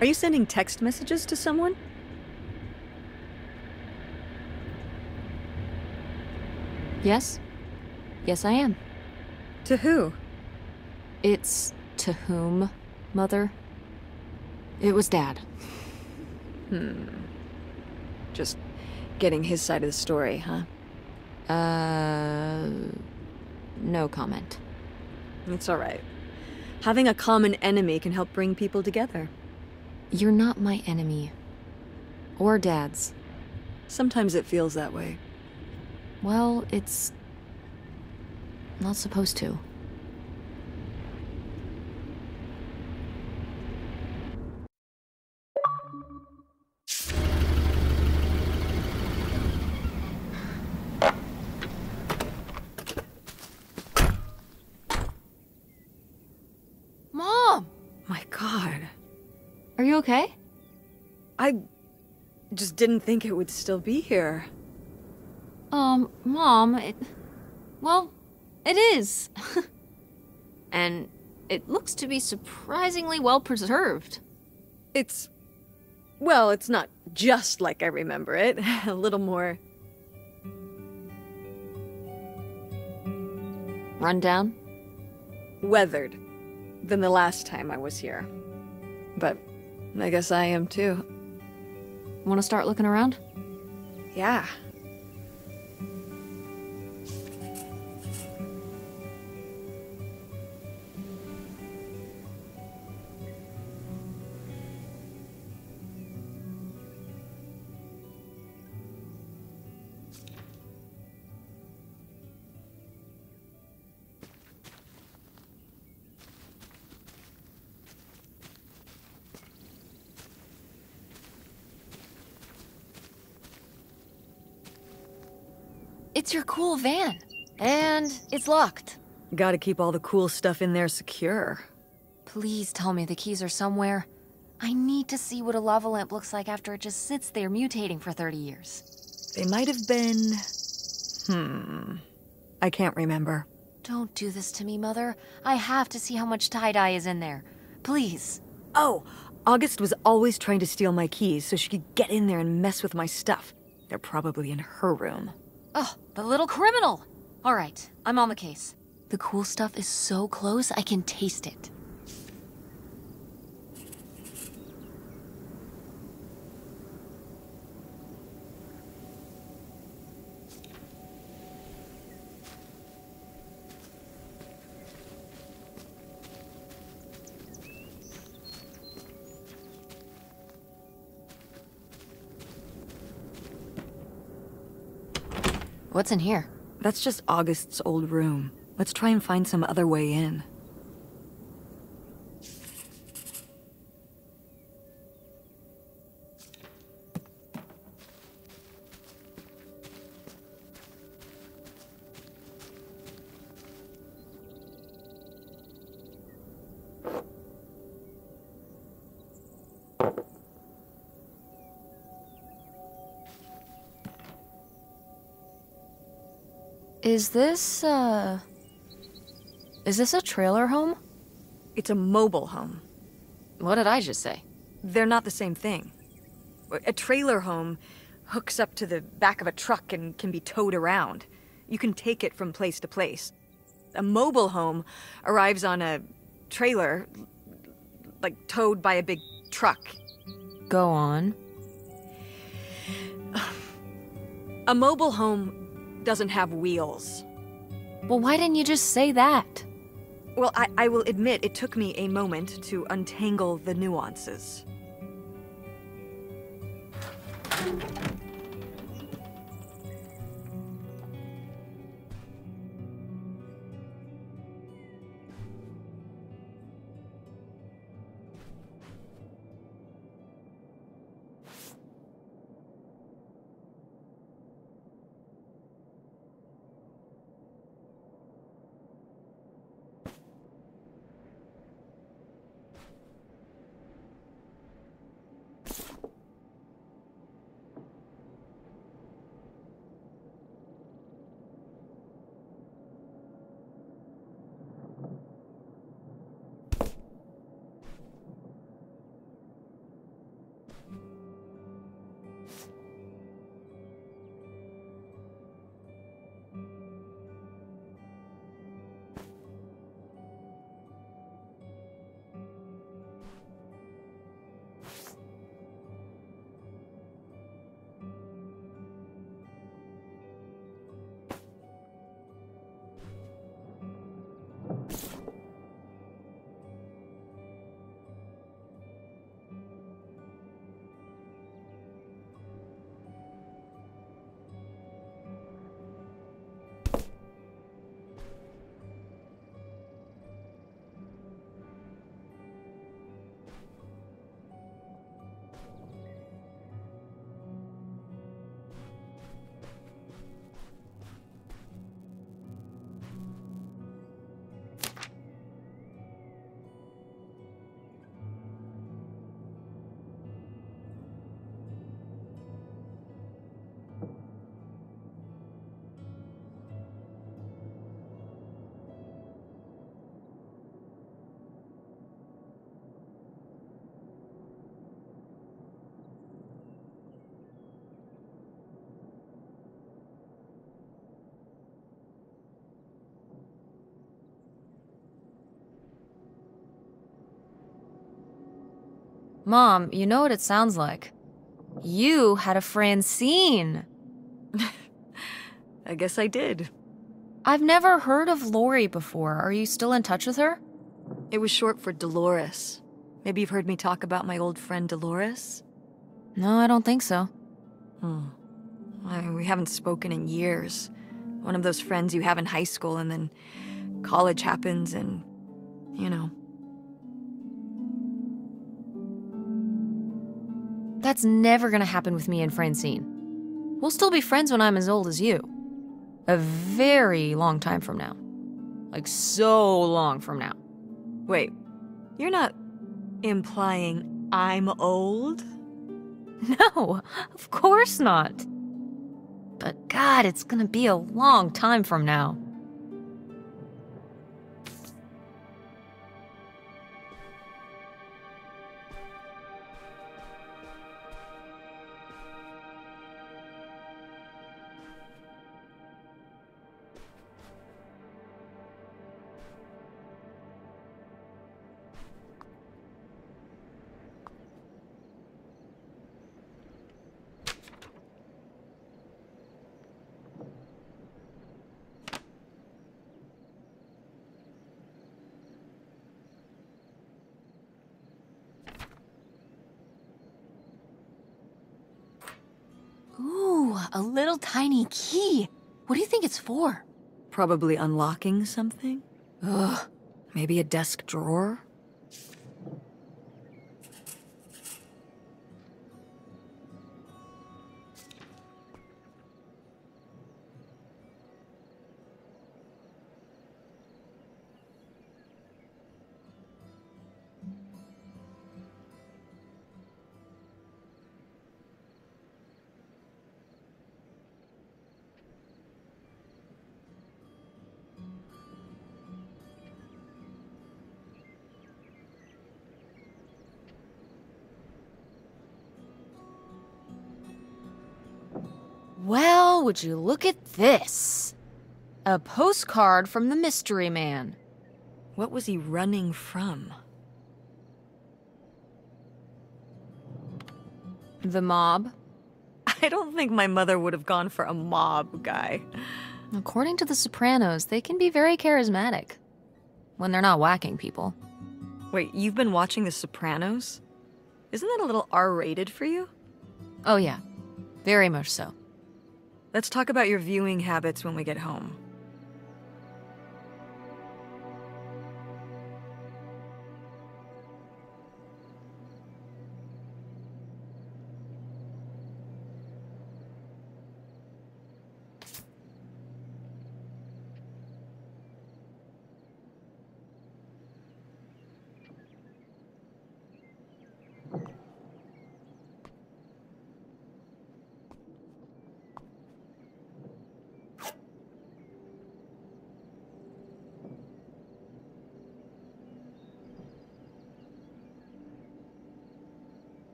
Are you sending text messages to someone? Yes? Yes, I am. To who? It's to whom, Mother? It was Dad. Just getting his side of the story, huh? No comment. It's all right. Having a common enemy can help bring people together. You're not my enemy. Or Dad's. Sometimes it feels that way. Well, it's not supposed to. Mom! My God. Are you okay? I just didn't think it would still be here. Mom, well, it is. And it looks to be surprisingly well preserved. Well, it's not just like I remember it. A little more... Rundown? weathered than the last time I was here. But I guess I am too. Want to start looking around? Yeah. It's your cool van. And it's locked. Gotta keep all the cool stuff in there secure. Please tell me the keys are somewhere. I need to see what a lava lamp looks like after it just sits there mutating for 30 years. They might have been... I can't remember. Don't do this to me, Mother. I have to see how much tie-dye is in there. Please. Oh, August was always trying to steal my keys so she could get in there and mess with my stuff. They're probably in her room. Oh, the little criminal! All right, I'm on the case. The cool stuff is so close, I can taste it. What's in here? That's just August's old room. Let's try and find some other way in. Is this a trailer home? It's a mobile home. What did I just say? They're not the same thing. A trailer home hooks up to the back of a truck and can be towed around. You can take it from place to place. A mobile home arrives on a trailer, like towed by a big truck. Go on. A mobile home doesn't have wheels. Well, why didn't you just say that? Well, I will admit it took me a moment to untangle the nuances. Mom, you know what it sounds like. You had a Francine. I guess I did. I've never heard of Lori before. Are you still in touch with her? It was short for Dolores. Maybe you've heard me talk about my old friend Dolores? No, I don't think so. We haven't spoken in years. One of those friends you have in high school and then college happens and, you know. That's never gonna happen with me and Francine. We'll still be friends when I'm as old as you. A very long time from now. Like, so long from now. Wait, you're not implying I'm old? No, of course not. But God, it's gonna be a long time from now. Ooh, a little tiny key. What do you think it's for? Probably unlocking something? Ugh. Maybe a desk drawer? Well, would you look at this? A postcard from the mystery man. What was he running from? The mob? I don't think my mother would have gone for a mob guy. According to The Sopranos, they can be very charismatic. When they're not whacking people. Wait, you've been watching The Sopranos? Isn't that a little R-rated for you? Oh yeah, very much so. Let's talk about your viewing habits when we get home.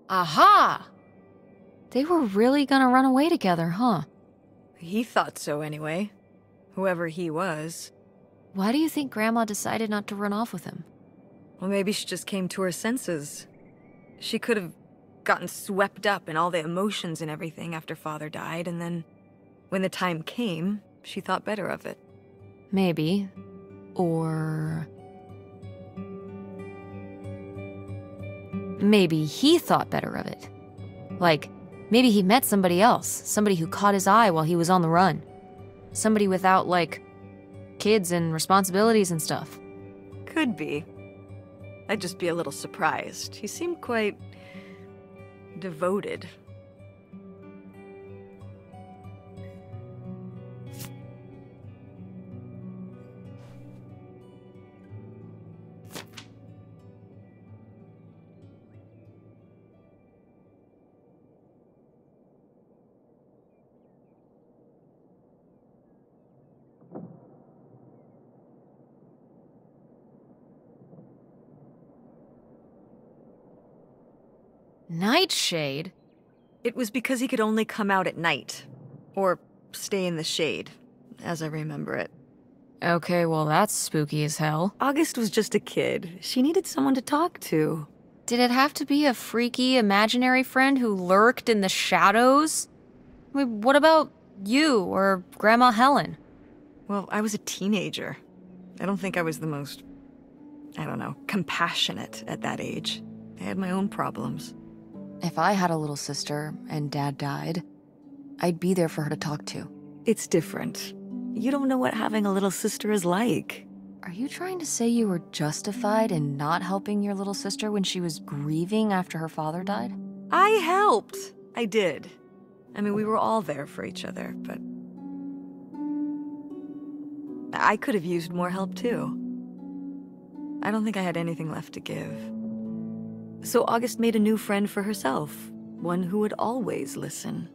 Aha! They were really gonna run away together, huh? He thought so anyway. Whoever he was. Why do you think Grandma decided not to run off with him? Well, maybe she just came to her senses. She could have gotten swept up in all the emotions and everything after Father died, and then, when the time came, she thought better of it. Maybe. Or... maybe he thought better of it. Like, maybe he met somebody else. Somebody who caught his eye while he was on the run. Somebody without, like, kids and responsibilities and stuff. Could be. I'd just be a little surprised. He seemed quite... devoted. Nightshade? It was because he could only come out at night. Or stay in the shade, as I remember it. Okay, well that's spooky as hell. August was just a kid. She needed someone to talk to. Did it have to be a freaky, imaginary friend who lurked in the shadows? I mean, what about you or Grandma Helen? Well, I was a teenager. I don't think I was the most, I don't know, compassionate at that age. I had my own problems. If I had a little sister and Dad died, I'd be there for her to talk to. It's different. You don't know what having a little sister is like. Are you trying to say you were justified in not helping your little sister when she was grieving after her father died? I helped. I did. I mean, we were all there for each other, but... I could have used more help, too. I don't think I had anything left to give. So August made a new friend for herself, one who would always listen.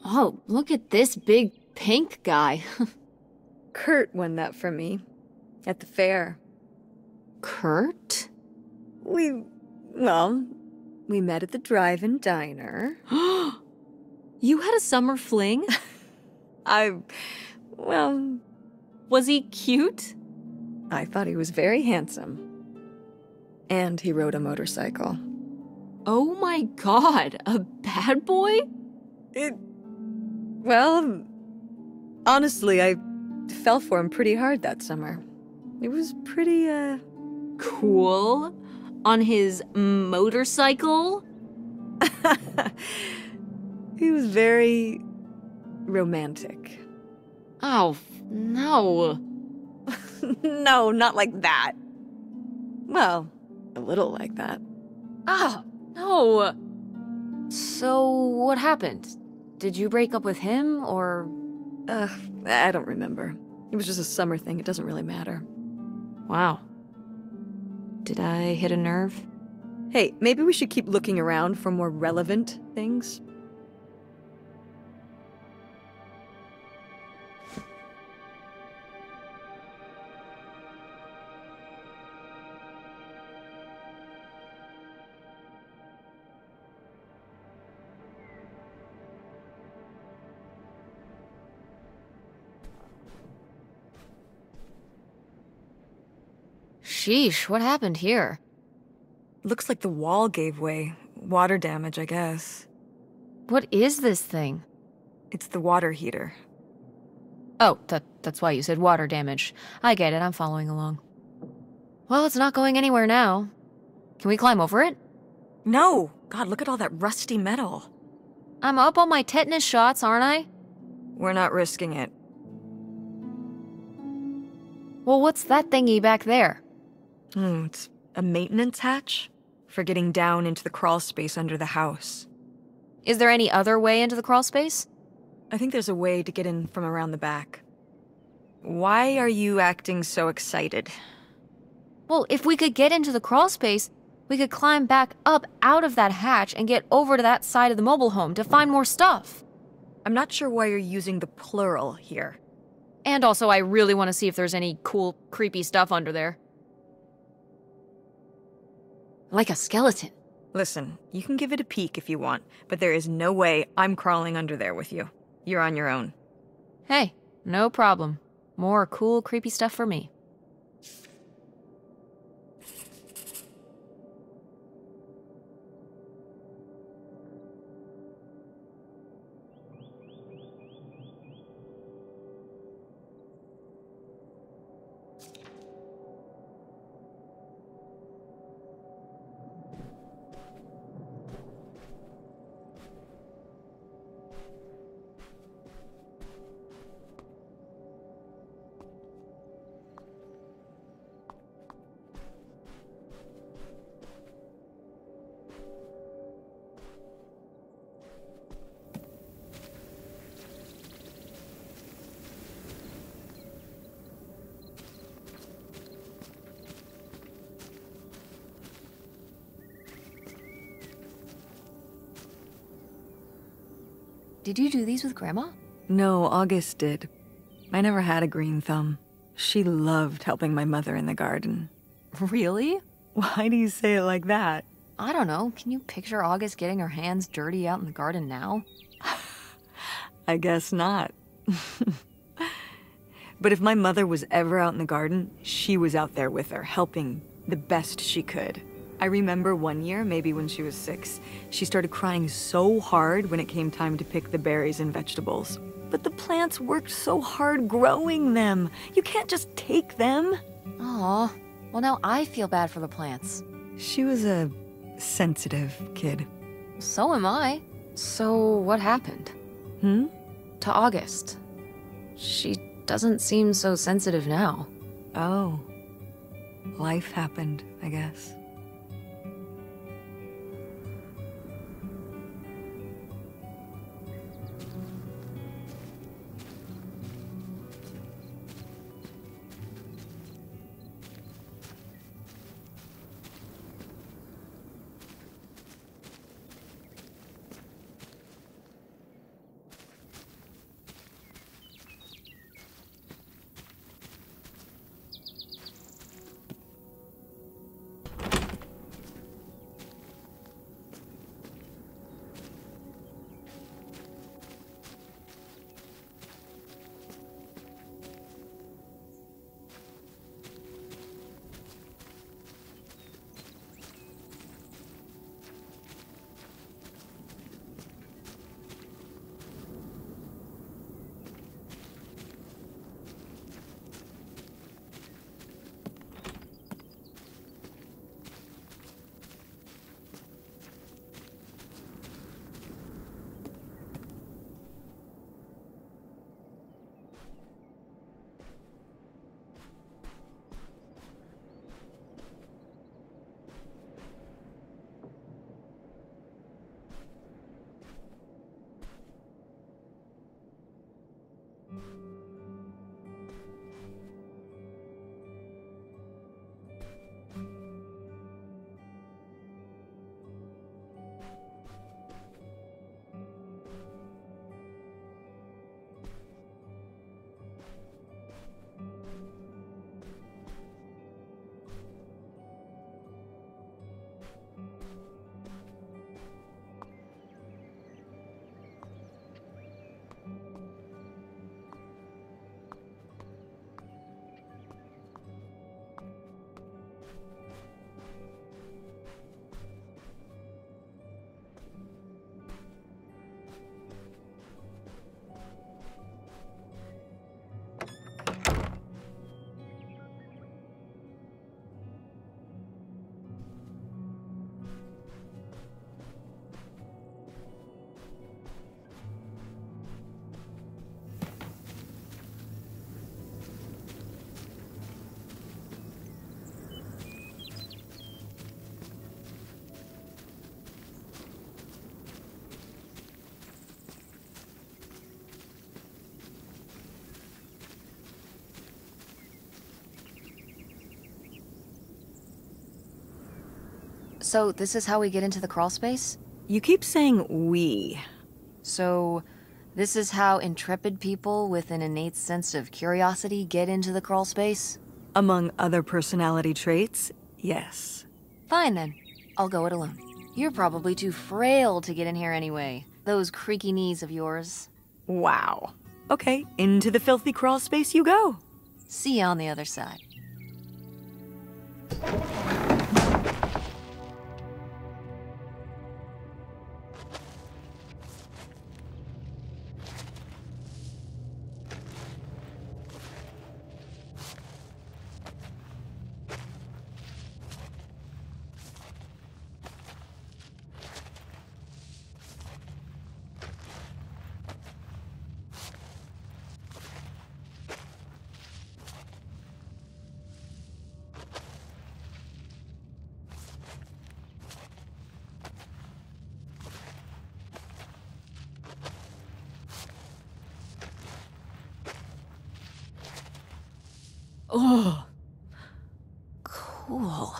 Oh, look at this big pink guy. Kurt won that from me. At the fair. Kurt? We met at the drive-in diner. You had a summer fling? Was he cute? I thought he was very handsome. And he rode a motorcycle. Oh my god, a bad boy? Honestly, I fell for him pretty hard that summer. It was pretty, cool. On his motorcycle? He was very romantic. Oh, no. No, not like that. Well, a little like that. Oh, no. So, what happened? Did you break up with him, or...? I don't remember. It was just a summer thing. It doesn't really matter. Wow. Did I hit a nerve? Hey, maybe we should keep looking around for more relevant things. Sheesh, what happened here? Looks like the wall gave way. Water damage, I guess. What is this thing? It's the water heater. Oh, that's why you said water damage. I get it, I'm following along. Well, it's not going anywhere now. Can we climb over it? No! God, look at all that rusty metal. I'm up on my tetanus shots, aren't I? We're not risking it. Well, what's that thingy back there? It's a maintenance hatch for getting down into the crawl space under the house. Is there any other way into the crawl space? I think there's a way to get in from around the back. Why are you acting so excited? Well, if we could get into the crawl space, we could climb back up out of that hatch and get over to that side of the mobile home to find more stuff. I'm not sure why you're using the plural here. And also, I really want to see if there's any cool, creepy stuff under there. Like a skeleton. Listen, you can give it a peek if you want, but there is no way I'm crawling under there with you. You're on your own. Hey, no problem. More cool, creepy stuff for me. Did you do these with Grandma? No, August did. I never had a green thumb. She loved helping my mother in the garden. Really? Why do you say it like that? I don't know. Can you picture August getting her hands dirty out in the garden now? I guess not. But if my mother was ever out in the garden, she was out there with her, helping the best she could. I remember one year, maybe when she was 6, she started crying so hard when it came time to pick the berries and vegetables. But the plants worked so hard growing them. You can't just take them. Aw, well now I feel bad for the plants. She was a sensitive kid. So am I. So what happened? To August. She doesn't seem so sensitive now. Oh. Life happened, I guess. So this is how we get into the crawl space? You keep saying we. So this is how intrepid people with an innate sense of curiosity get into the crawl space? Among other personality traits, yes. Fine then. I'll go it alone. You're probably too frail to get in here anyway. Those creaky knees of yours. Wow. Okay, into the filthy crawl space you go. See you on the other side. Oh, cool.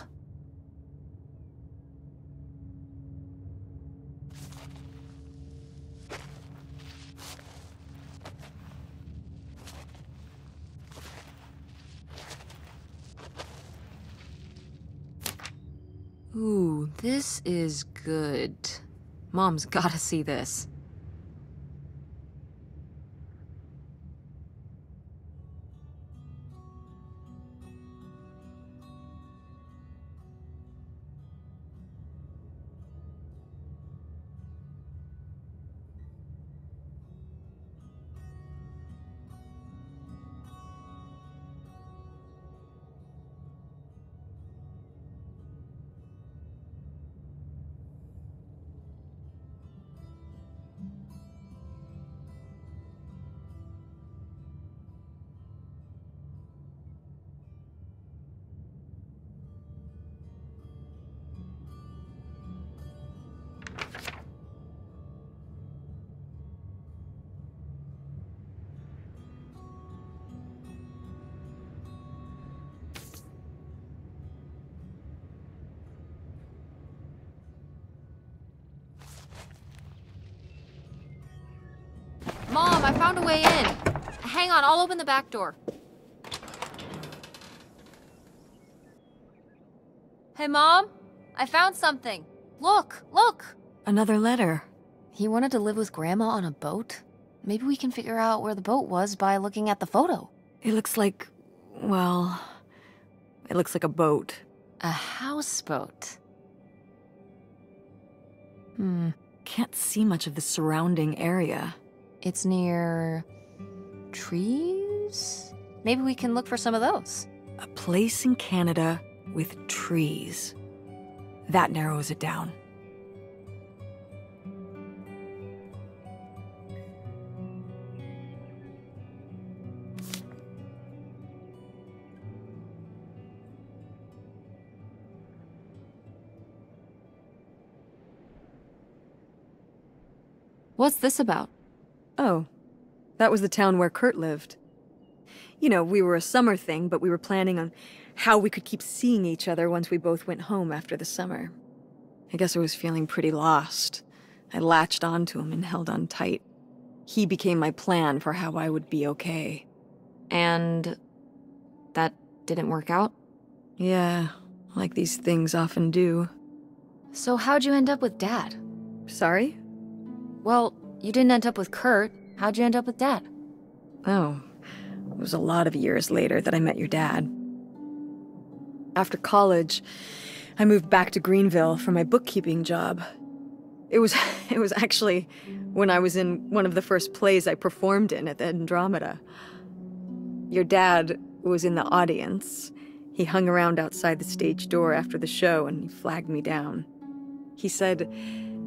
Ooh, this is good. Mom's gotta see this. Mom, I found a way in. Hang on, I'll open the back door. Hey, Mom? I found something. Look, look! Another letter. He wanted to live with Grandma on a boat? Maybe we can figure out where the boat was by looking at the photo. It looks like, well, it looks like a boat. A houseboat. Can't see much of the surrounding area. It's near trees? Maybe we can look for some of those. A place in Canada with trees. That narrows it down. What's this about? Oh, that was the town where Kurt lived. You know, we were a summer thing, but we were planning on how we could keep seeing each other once we both went home after the summer. I guess I was feeling pretty lost. I latched onto him and held on tight. He became my plan for how I would be okay. And that didn't work out? Yeah, like these things often do. So how'd you end up with Dad? Sorry? Well, you didn't end up with Kurt. How'd you end up with Dad? Oh, it was a lot of years later that I met your dad. After college, I moved back to Greenville for my bookkeeping job. It was actually when I was in one of the first plays I performed in at the Andromeda. Your dad was in the audience. He hung around outside the stage door after the show and he flagged me down. He said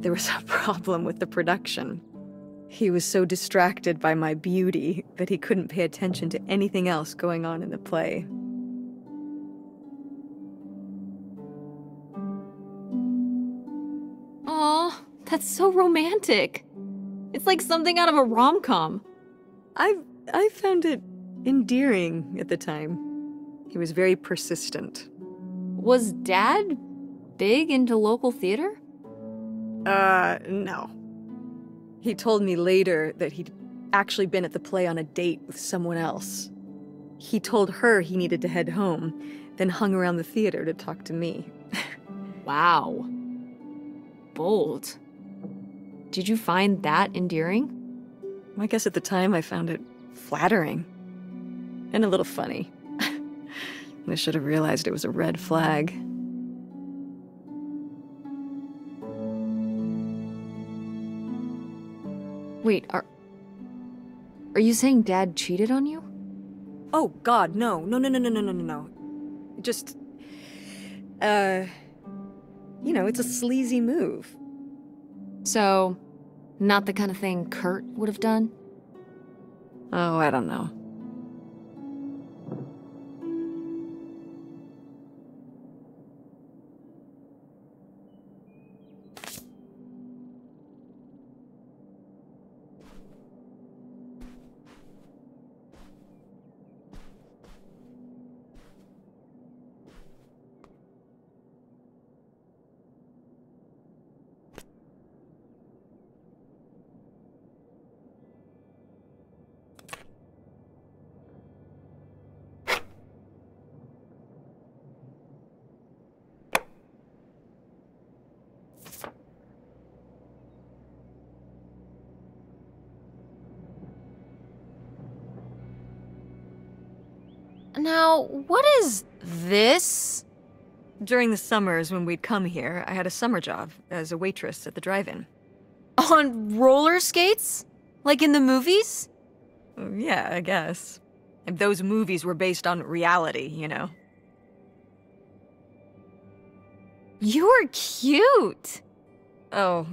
there was a problem with the production. He was so distracted by my beauty that he couldn't pay attention to anything else going on in the play. Aw, that's so romantic. It's like something out of a rom-com. I found it endearing at the time. He was very persistent. Was Dad big into local theater? No. He told me later that he'd actually been at the play on a date with someone else. He told her he needed to head home, then hung around the theater to talk to me. Wow. Bold. Did you find that endearing? I guess at the time I found it flattering. And a little funny. I should have realized it was a red flag. Wait, are you saying Dad cheated on you? Oh, God, no. No. Just, you know, it's a sleazy move. So, not the kind of thing Kurt would have done? Oh, I don't know. Now, what is this? During the summers when we'd come here, I had a summer job as a waitress at the drive-in. On roller skates? Like in the movies? Yeah, I guess. And those movies were based on reality, you know? You were cute! Oh,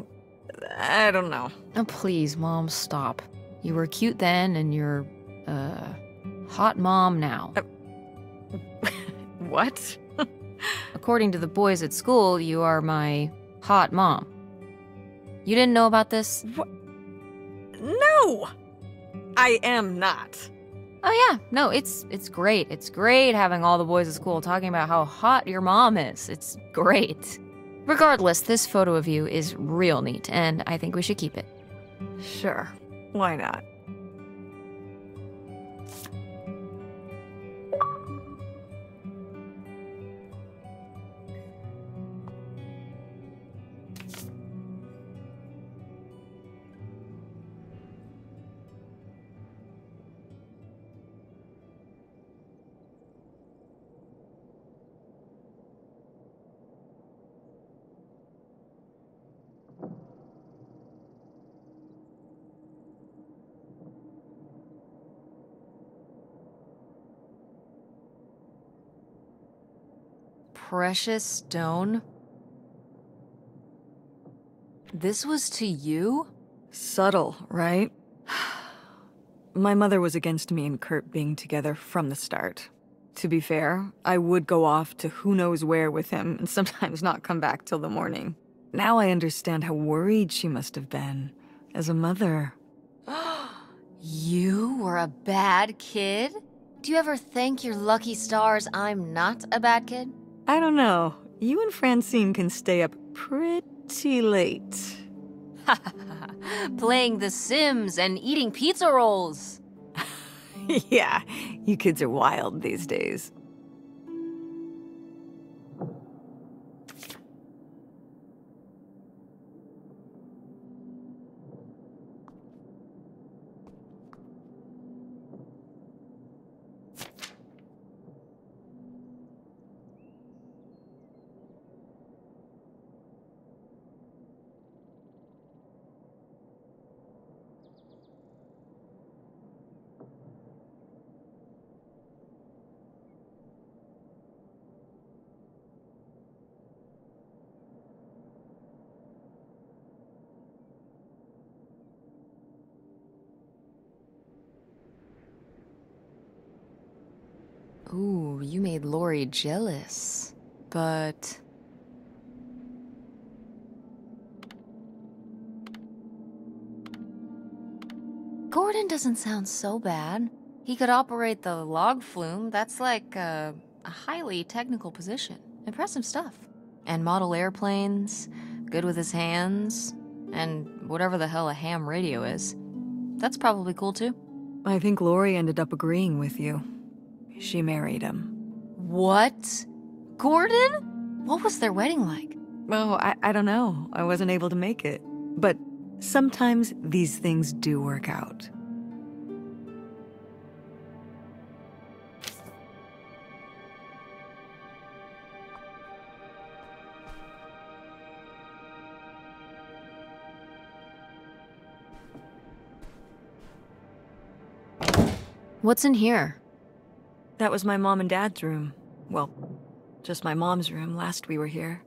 I don't know. Oh, please, Mom, stop. You were cute then, and you're, hot mom now. What? According to the boys at school, you are my hot mom. You didn't know about this? What? No! I am not. Oh yeah, no, it's great. It's great having all the boys at school talking about how hot your mom is. It's great. Regardless, this photo of you is real neat, and I think we should keep it. Sure. Why not? Precious stone? This was to you? Subtle, right? My mother was against me and Kurt being together from the start. To be fair, I would go off to who knows where with him and sometimes not come back till the morning. Now I understand how worried she must have been as a mother. You were a bad kid? Do you ever thank your lucky stars I'm not a bad kid? I don't know. You and Francine can stay up pretty late. Playing The Sims and eating pizza rolls. Yeah, you kids are wild these days. Ooh, you made Lori jealous. But... Gordon doesn't sound so bad. He could operate the log flume. That's like a highly technical position. Impressive stuff. and model airplanes, good with his hands, and whatever the hell a ham radio is. That's probably cool too. I think Lori ended up agreeing with you. She married him. What? Gordon? What was their wedding like? Oh, I don't know. I wasn't able to make it. But sometimes these things do work out. What's in here? That was my mom and dad's room. Well, just my mom's room last we were here.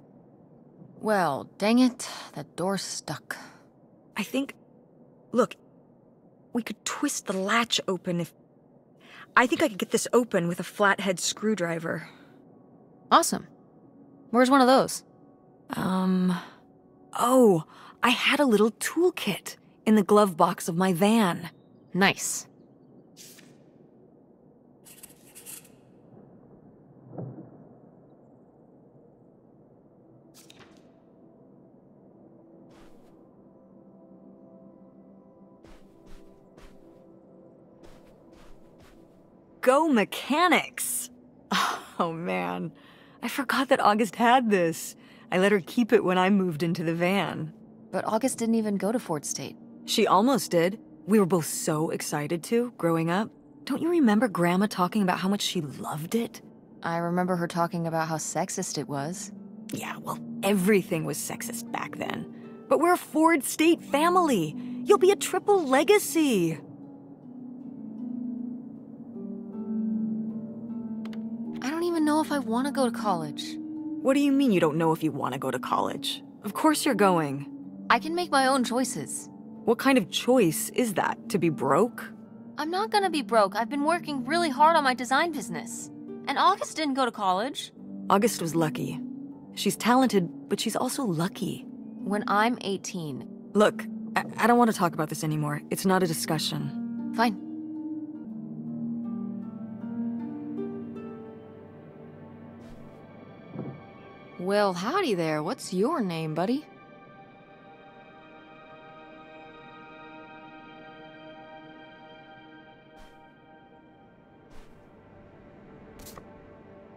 Well, dang it, that door's stuck. I think... Look, we could twist the latch open if... I think I could get this open with a flathead screwdriver. Awesome. Where's one of those? Oh, I had a little toolkit in the glove box of my van. Nice. Go mechanics! Oh man, I forgot that August had this. I let her keep it when I moved into the van. But August didn't even go to Fort State. She almost did. We were both so excited to, growing up. Don't you remember Grandma talking about how much she loved it? I remember her talking about how sexist it was. Yeah, well, everything was sexist back then. But we're a Ford State family. You'll be a triple legacy. I don't even know if I want to go to college. What do you mean you don't know if you want to go to college? Of course you're going. I can make my own choices. What kind of choice is that? To be broke? I'm not gonna be broke. I've been working really hard on my design business. And August didn't go to college. August was lucky. She's talented, but she's also lucky. When I'm 18. Look, I don't want to talk about this anymore. It's not a discussion. Fine. Well, howdy there. What's your name, buddy?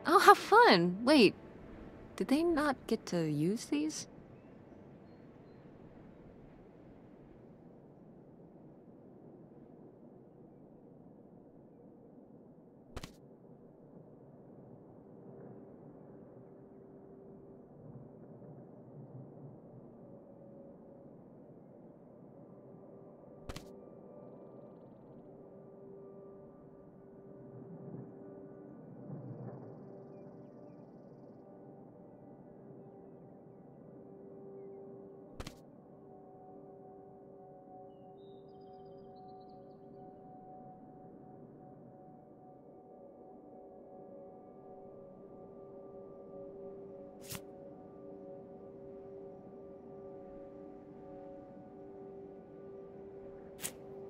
Oh, how fun. Wait, did they not get to use these?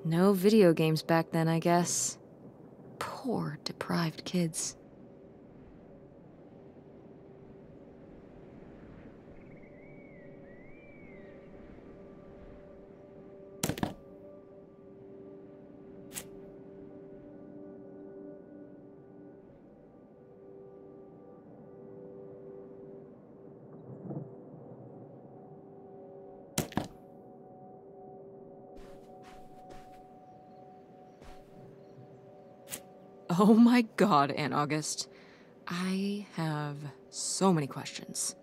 No video games back then, I guess. Poor, deprived kids. Oh my god, Aunt August. I have so many questions.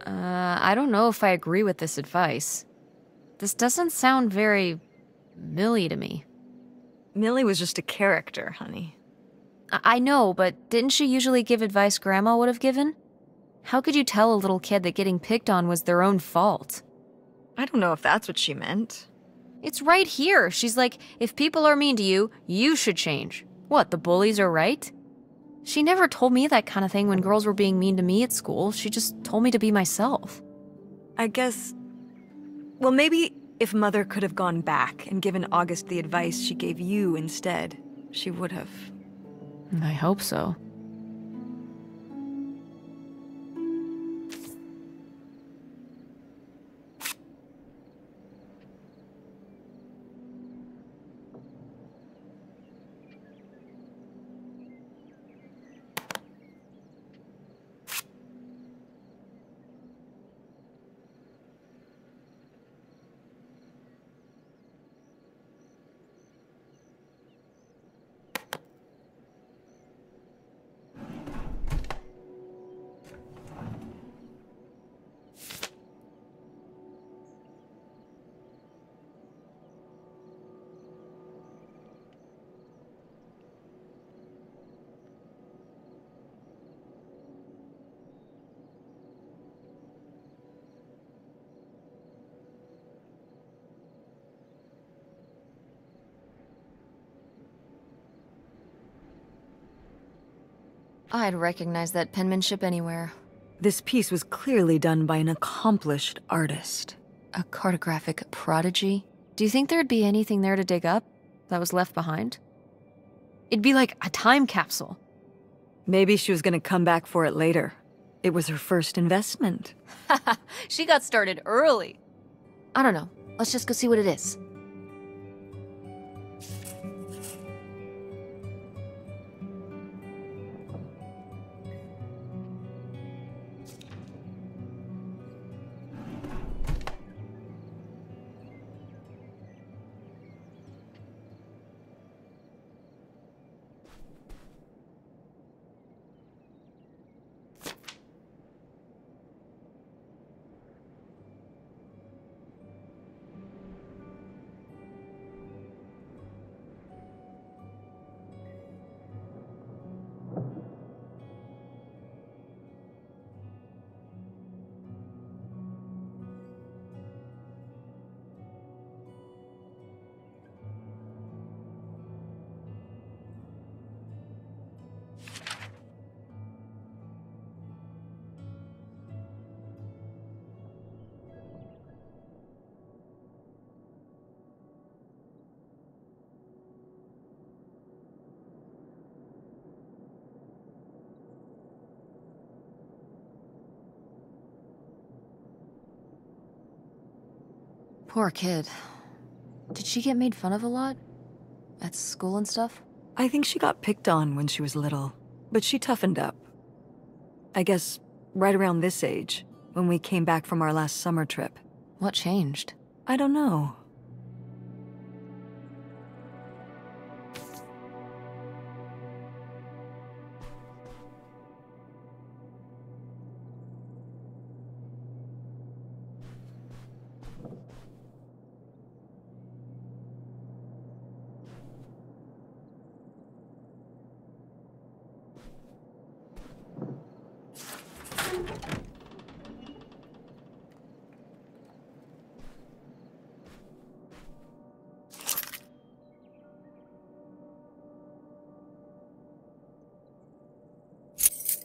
I don't know if I agree with this advice. This doesn't sound very Millie to me. Millie was just a character, honey. I know, but didn't she usually give advice Grandma would have given? How could you tell a little kid that getting picked on was their own fault? I don't know if that's what she meant. It's right here. She's like, if people are mean to you, you should change. What, the bullies are right? She never told me that kind of thing when girls were being mean to me at school. She just told me to be myself. I guess... Well, maybe if Mother could have gone back and given August the advice she gave you instead, she would have. I hope so. I'd recognize that penmanship anywhere. This piece was clearly done by an accomplished artist. A cartographic prodigy? Do you think there'd be anything there to dig up that was left behind? It'd be like a time capsule. Maybe she was gonna come back for it later. It was her first investment. She got started early. I don't know. Let's just go see what it is. Poor kid. Did she get made fun of a lot? At school and stuff? I think she got picked on when she was little, but she toughened up. I guess right around this age, when we came back from our last summer trip. What changed? I don't know.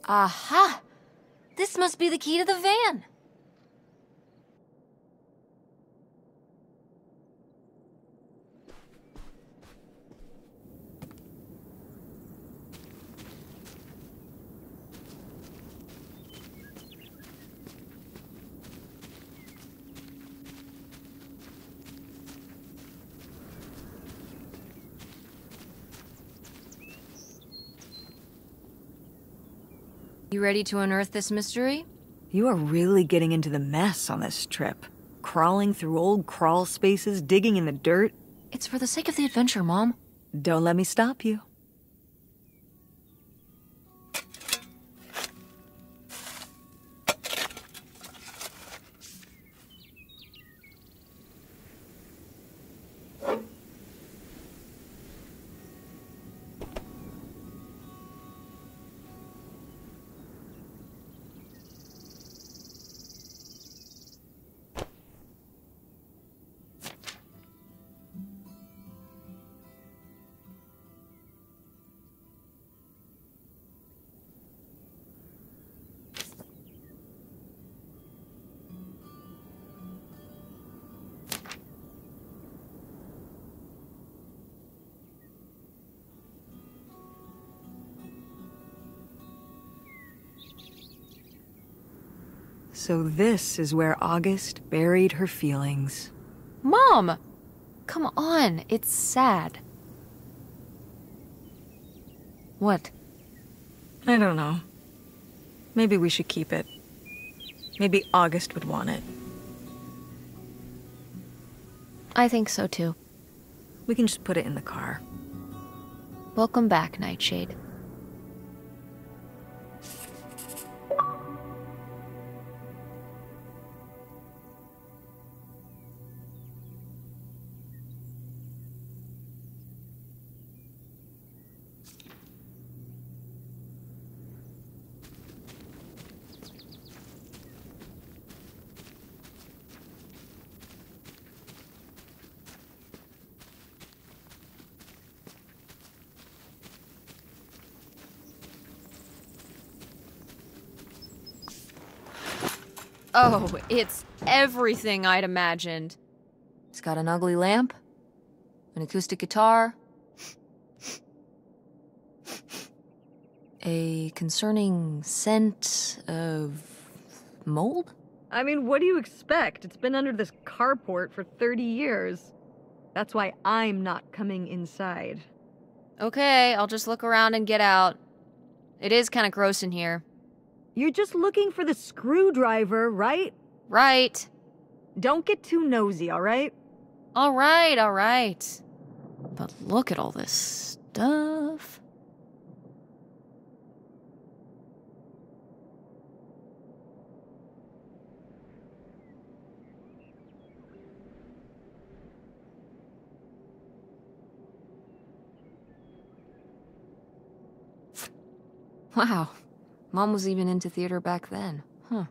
Aha! This must be the key to the van! You ready to unearth this mystery? You are really getting into the mess on this trip. Crawling through old crawl spaces, digging in the dirt. It's for the sake of the adventure, Mom. Don't let me stop you. So this is where August buried her feelings. Mom! Come on, it's sad. What? I don't know. Maybe we should keep it. Maybe August would want it. I think so too. We can just put it in the car. Welcome back, Nightshade. Oh, it's everything I'd imagined. It's got an ugly lamp, an acoustic guitar, a concerning scent of mold? I mean, what do you expect? It's been under this carport for 30 years. That's why I'm not coming inside. Okay, I'll just look around and get out. It is kind of gross in here. You're just looking for the screwdriver, right? Right. Don't get too nosy, all right? All right. But look at all this stuff. Wow. Mom was even into theater back then. Huh.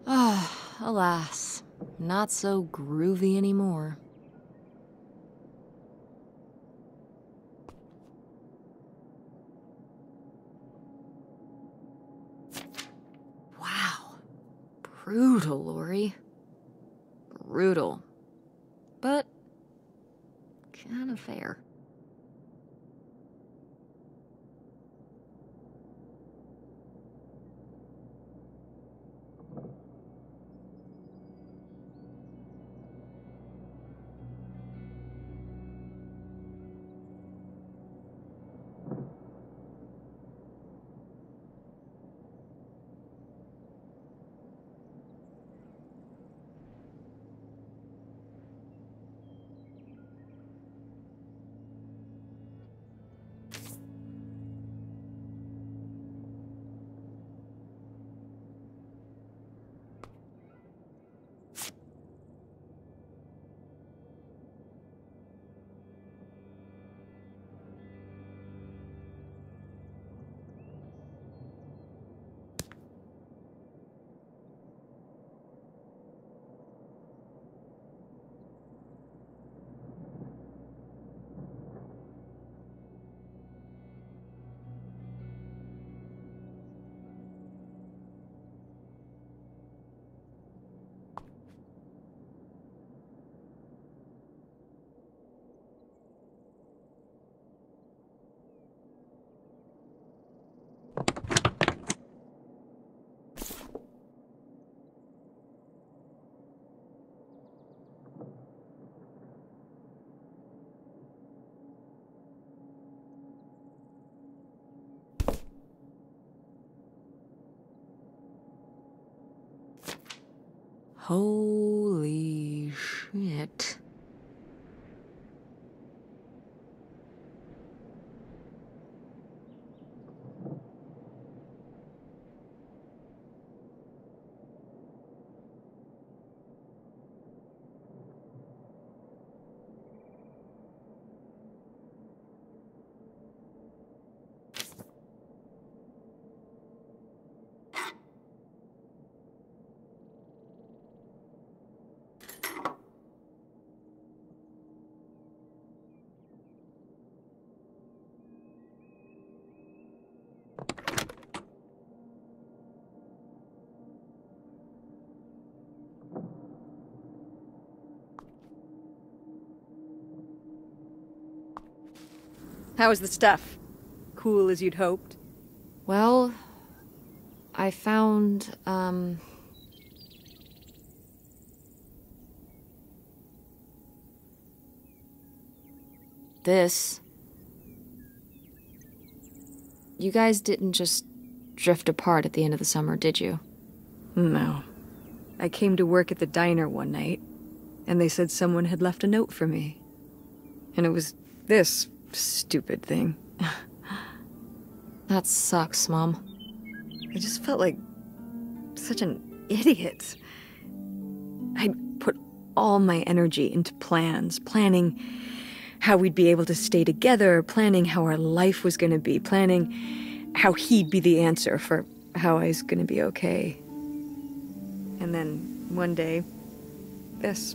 Ah, alas. Not so groovy anymore. Wow. Brutal, Lori. Brutal. But kind of fair. Holy shit. How was the stuff? Cool as you'd hoped? Well, I found, this. You guys didn't just drift apart at the end of the summer, did you? No. I came to work at the diner one night, and they said someone had left a note for me. And it was this stupid thing. That sucks, Mom. I just felt like such an idiot. I'd put all my energy into planning how we'd be able to stay together, planning how our life was going to be, planning how he'd be the answer for how I was going to be okay. And then one day, this.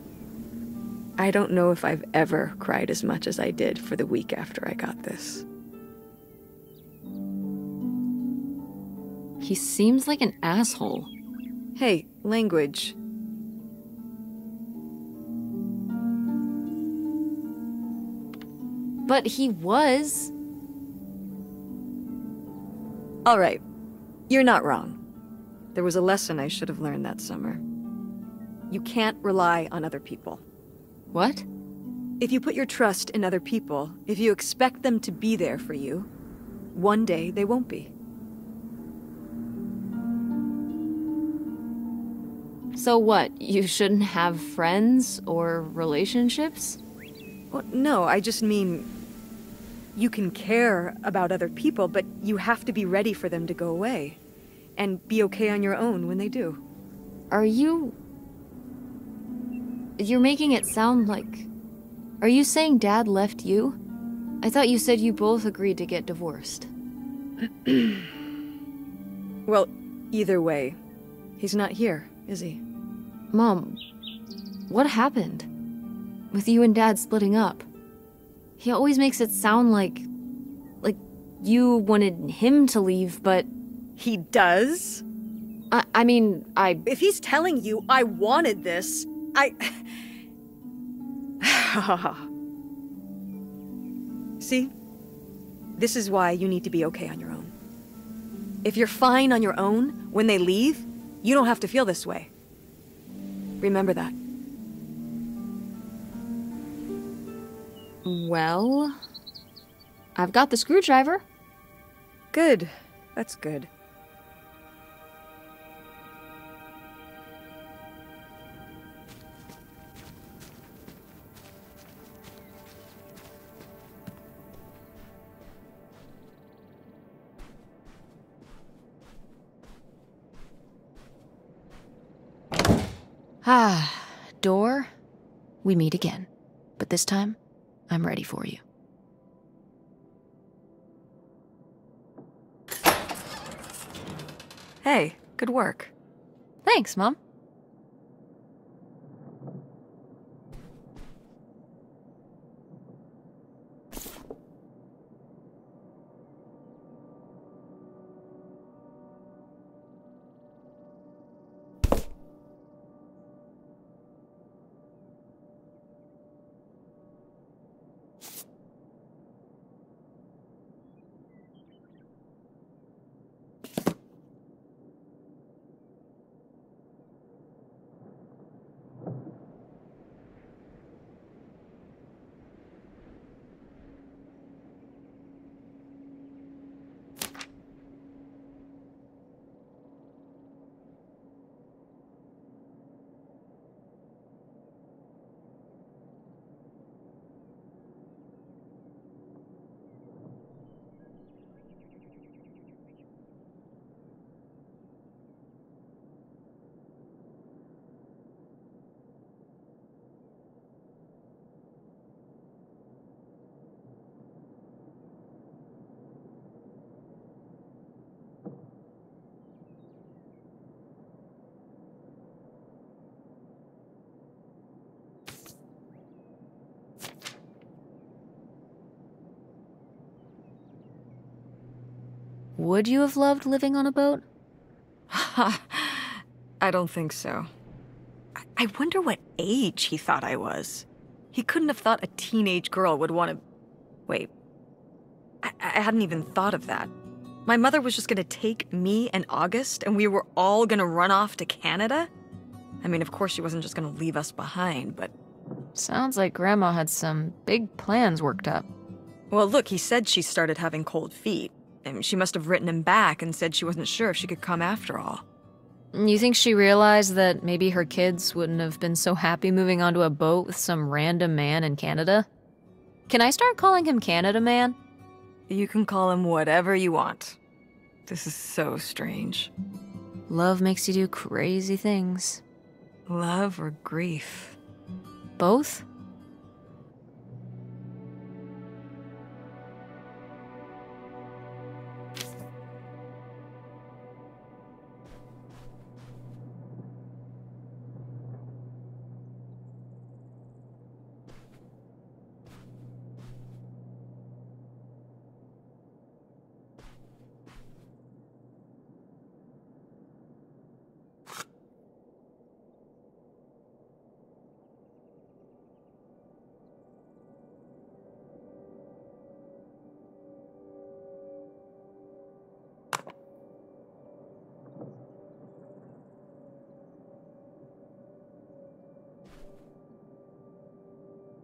I don't know if I've ever cried as much as I did for the week after I got this. He seems like an asshole. Hey, language. But he was. All right, you're not wrong. There was a lesson I should have learned that summer. You can't rely on other people. What? If you put your trust in other people, if you expect them to be there for you, one day they won't be. So what, you shouldn't have friends or relationships? Well, no, I just mean you can care about other people, but you have to be ready for them to go away. And be okay on your own when they do. Are you... You're making it sound like... Are you saying Dad left you? I thought you said you both agreed to get divorced. Well, either way, he's not here, is he? Mom, what happened? With you and Dad splitting up? He always makes it sound like you wanted him to leave, but... He does? I mean, If he's telling you I wanted this, See? This is why you need to be okay on your own. If you're fine on your own, when they leave, you don't have to feel this way. Remember that. Well... I've got the screwdriver. Good. That's good. Door, we meet again. But this time, I'm ready for you. Hey, good work. Thanks, Mom. Would you have loved living on a boat? I don't think so. I wonder what age he thought I was. He couldn't have thought a teenage girl would want to... Wait. I hadn't even thought of that. My mother was just gonna take me and August, and we were all gonna run off to Canada? I mean, of course she wasn't just gonna leave us behind, but... Sounds like Grandma had some big plans worked up. Well, look, he said she started having cold feet. And she must have written him back and said she wasn't sure if she could come after all. You think she realized that maybe her kids wouldn't have been so happy moving onto a boat with some random man in Canada? Can I start calling him Canada Man? You can call him whatever you want. This is so strange. Love makes you do crazy things. Love or grief? Both?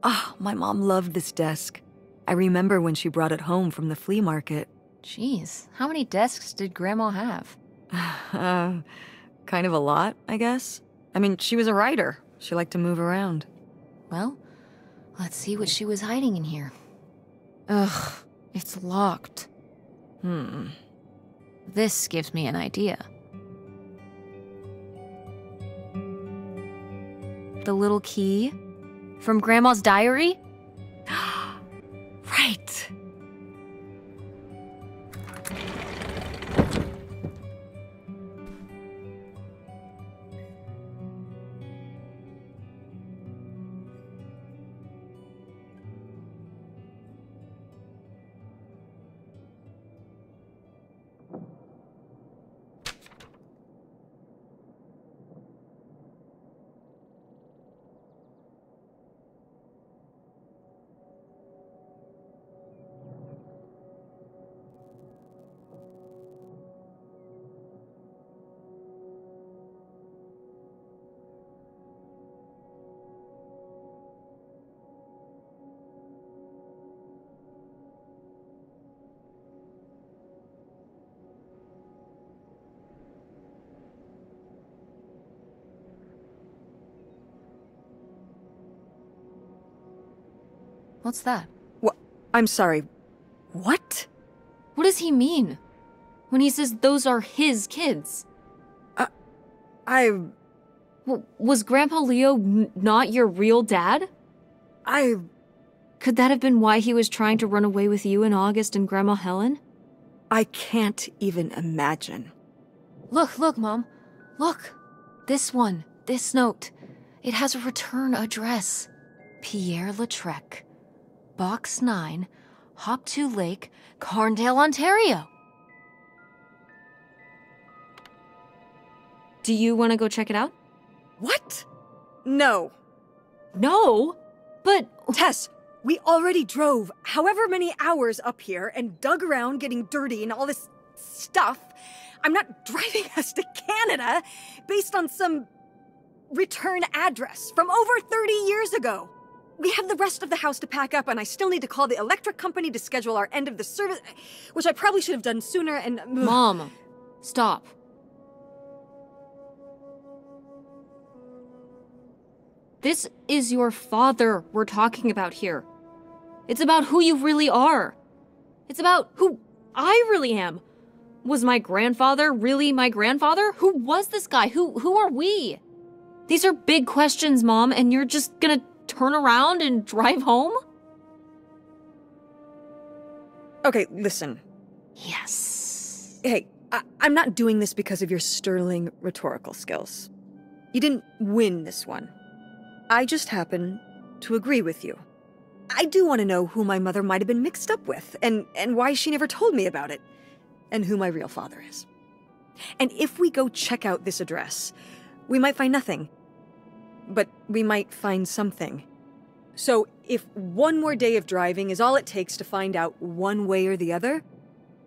Ah, my mom loved this desk. I remember when she brought it home from the flea market. Jeez, how many desks did Grandma have? Kind of a lot, I guess. I mean, she was a writer. She liked to move around. Well, let's see what she was hiding in here. Ugh, it's locked. This gives me an idea. The little key? From Grandma's diary? Right. What's that? What? I'm sorry. What? What does he mean? When he says those are his kids? Was Grandpa Leo not your real dad? Could that have been why he was trying to run away with you and August and Grandma Helen? I can't even imagine. Look, Mom. Look. This one. This note. It has a return address. Pierre Lautrec. Box 9, Hop2 Lake, Carndale, Ontario. Do you want to go check it out? What? No. No? But... Tess, we already drove however many hours up here and dug around getting dirty and all this stuff. I'm not driving us to Canada based on some return address from over 30 years ago. We have the rest of the house to pack up, and I still need to call the electric company to schedule our end of the service, which I probably should have done sooner, and... Mom, stop. This is your father we're talking about here. It's about who you really are. It's about who I really am. Was my grandfather really my grandfather? Who was this guy? Who are we? These are big questions, Mom, and you're just gonna turn around and drive home? Okay, listen. Yes. Hey, I'm not doing this because of your sterling rhetorical skills. You didn't win this one. I just happen to agree with you. I do want to know who my mother might have been mixed up with, and why she never told me about it, and who my real father is. And if we go check out this address, we might find nothing. But we might find something. So if one more day of driving is all it takes to find out one way or the other...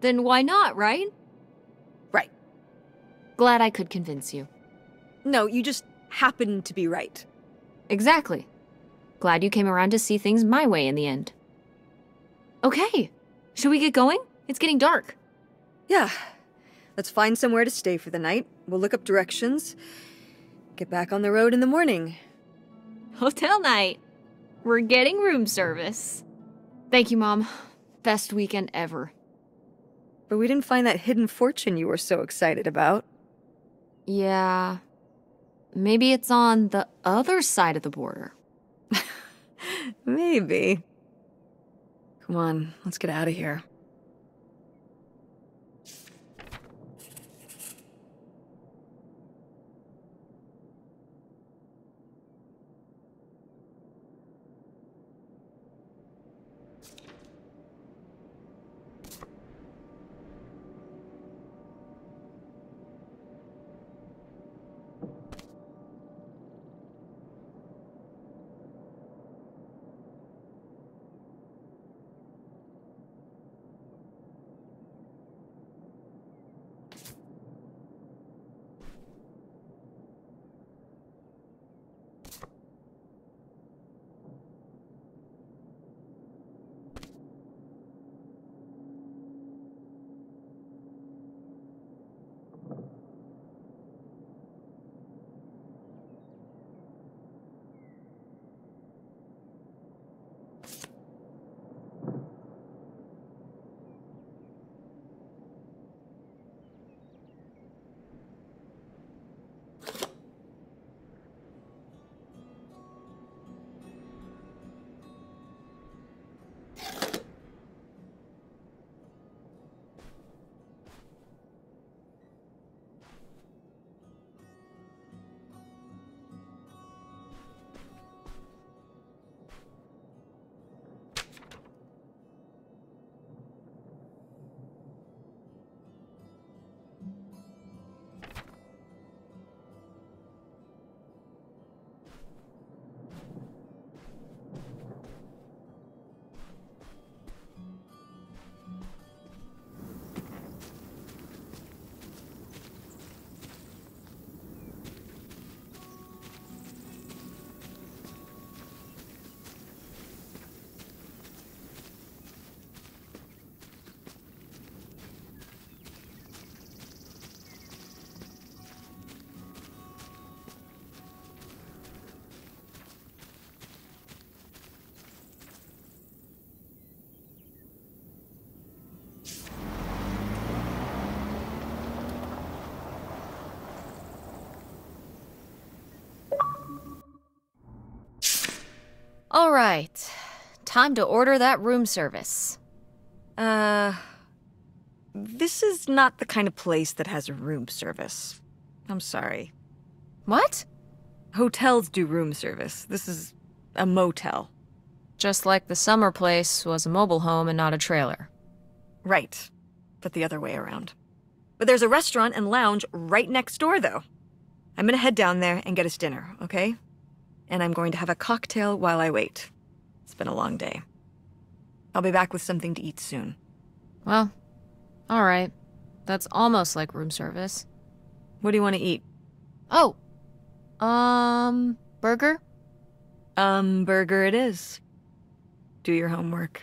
Then why not, right? Right. Glad I could convince you. No, you just happen to be right. Exactly. Glad you came around to see things my way in the end. Okay, should we get going? It's getting dark. Yeah. Let's find somewhere to stay for the night. We'll look up directions. Get back on the road in the morning. Hotel night. We're getting room service. Thank you, Mom. Best weekend ever. But we didn't find that hidden fortune you were so excited about. Yeah. Maybe it's on the other side of the border. Maybe. Come on, let's get out of here. All right, time to order that room service. This is not the kind of place that has a room service. I'm sorry. What? Hotels do room service. This is a motel. Just like the summer place was a mobile home and not a trailer. Right, but the other way around. But there's a restaurant and lounge right next door, though. I'm gonna head down there and get us dinner, okay? And I'm going to have a cocktail while I wait. It's been a long day. I'll be back with something to eat soon. Well, all right. That's almost like room service. What do you want to eat? Oh, burger? Burger it is. Do your homework.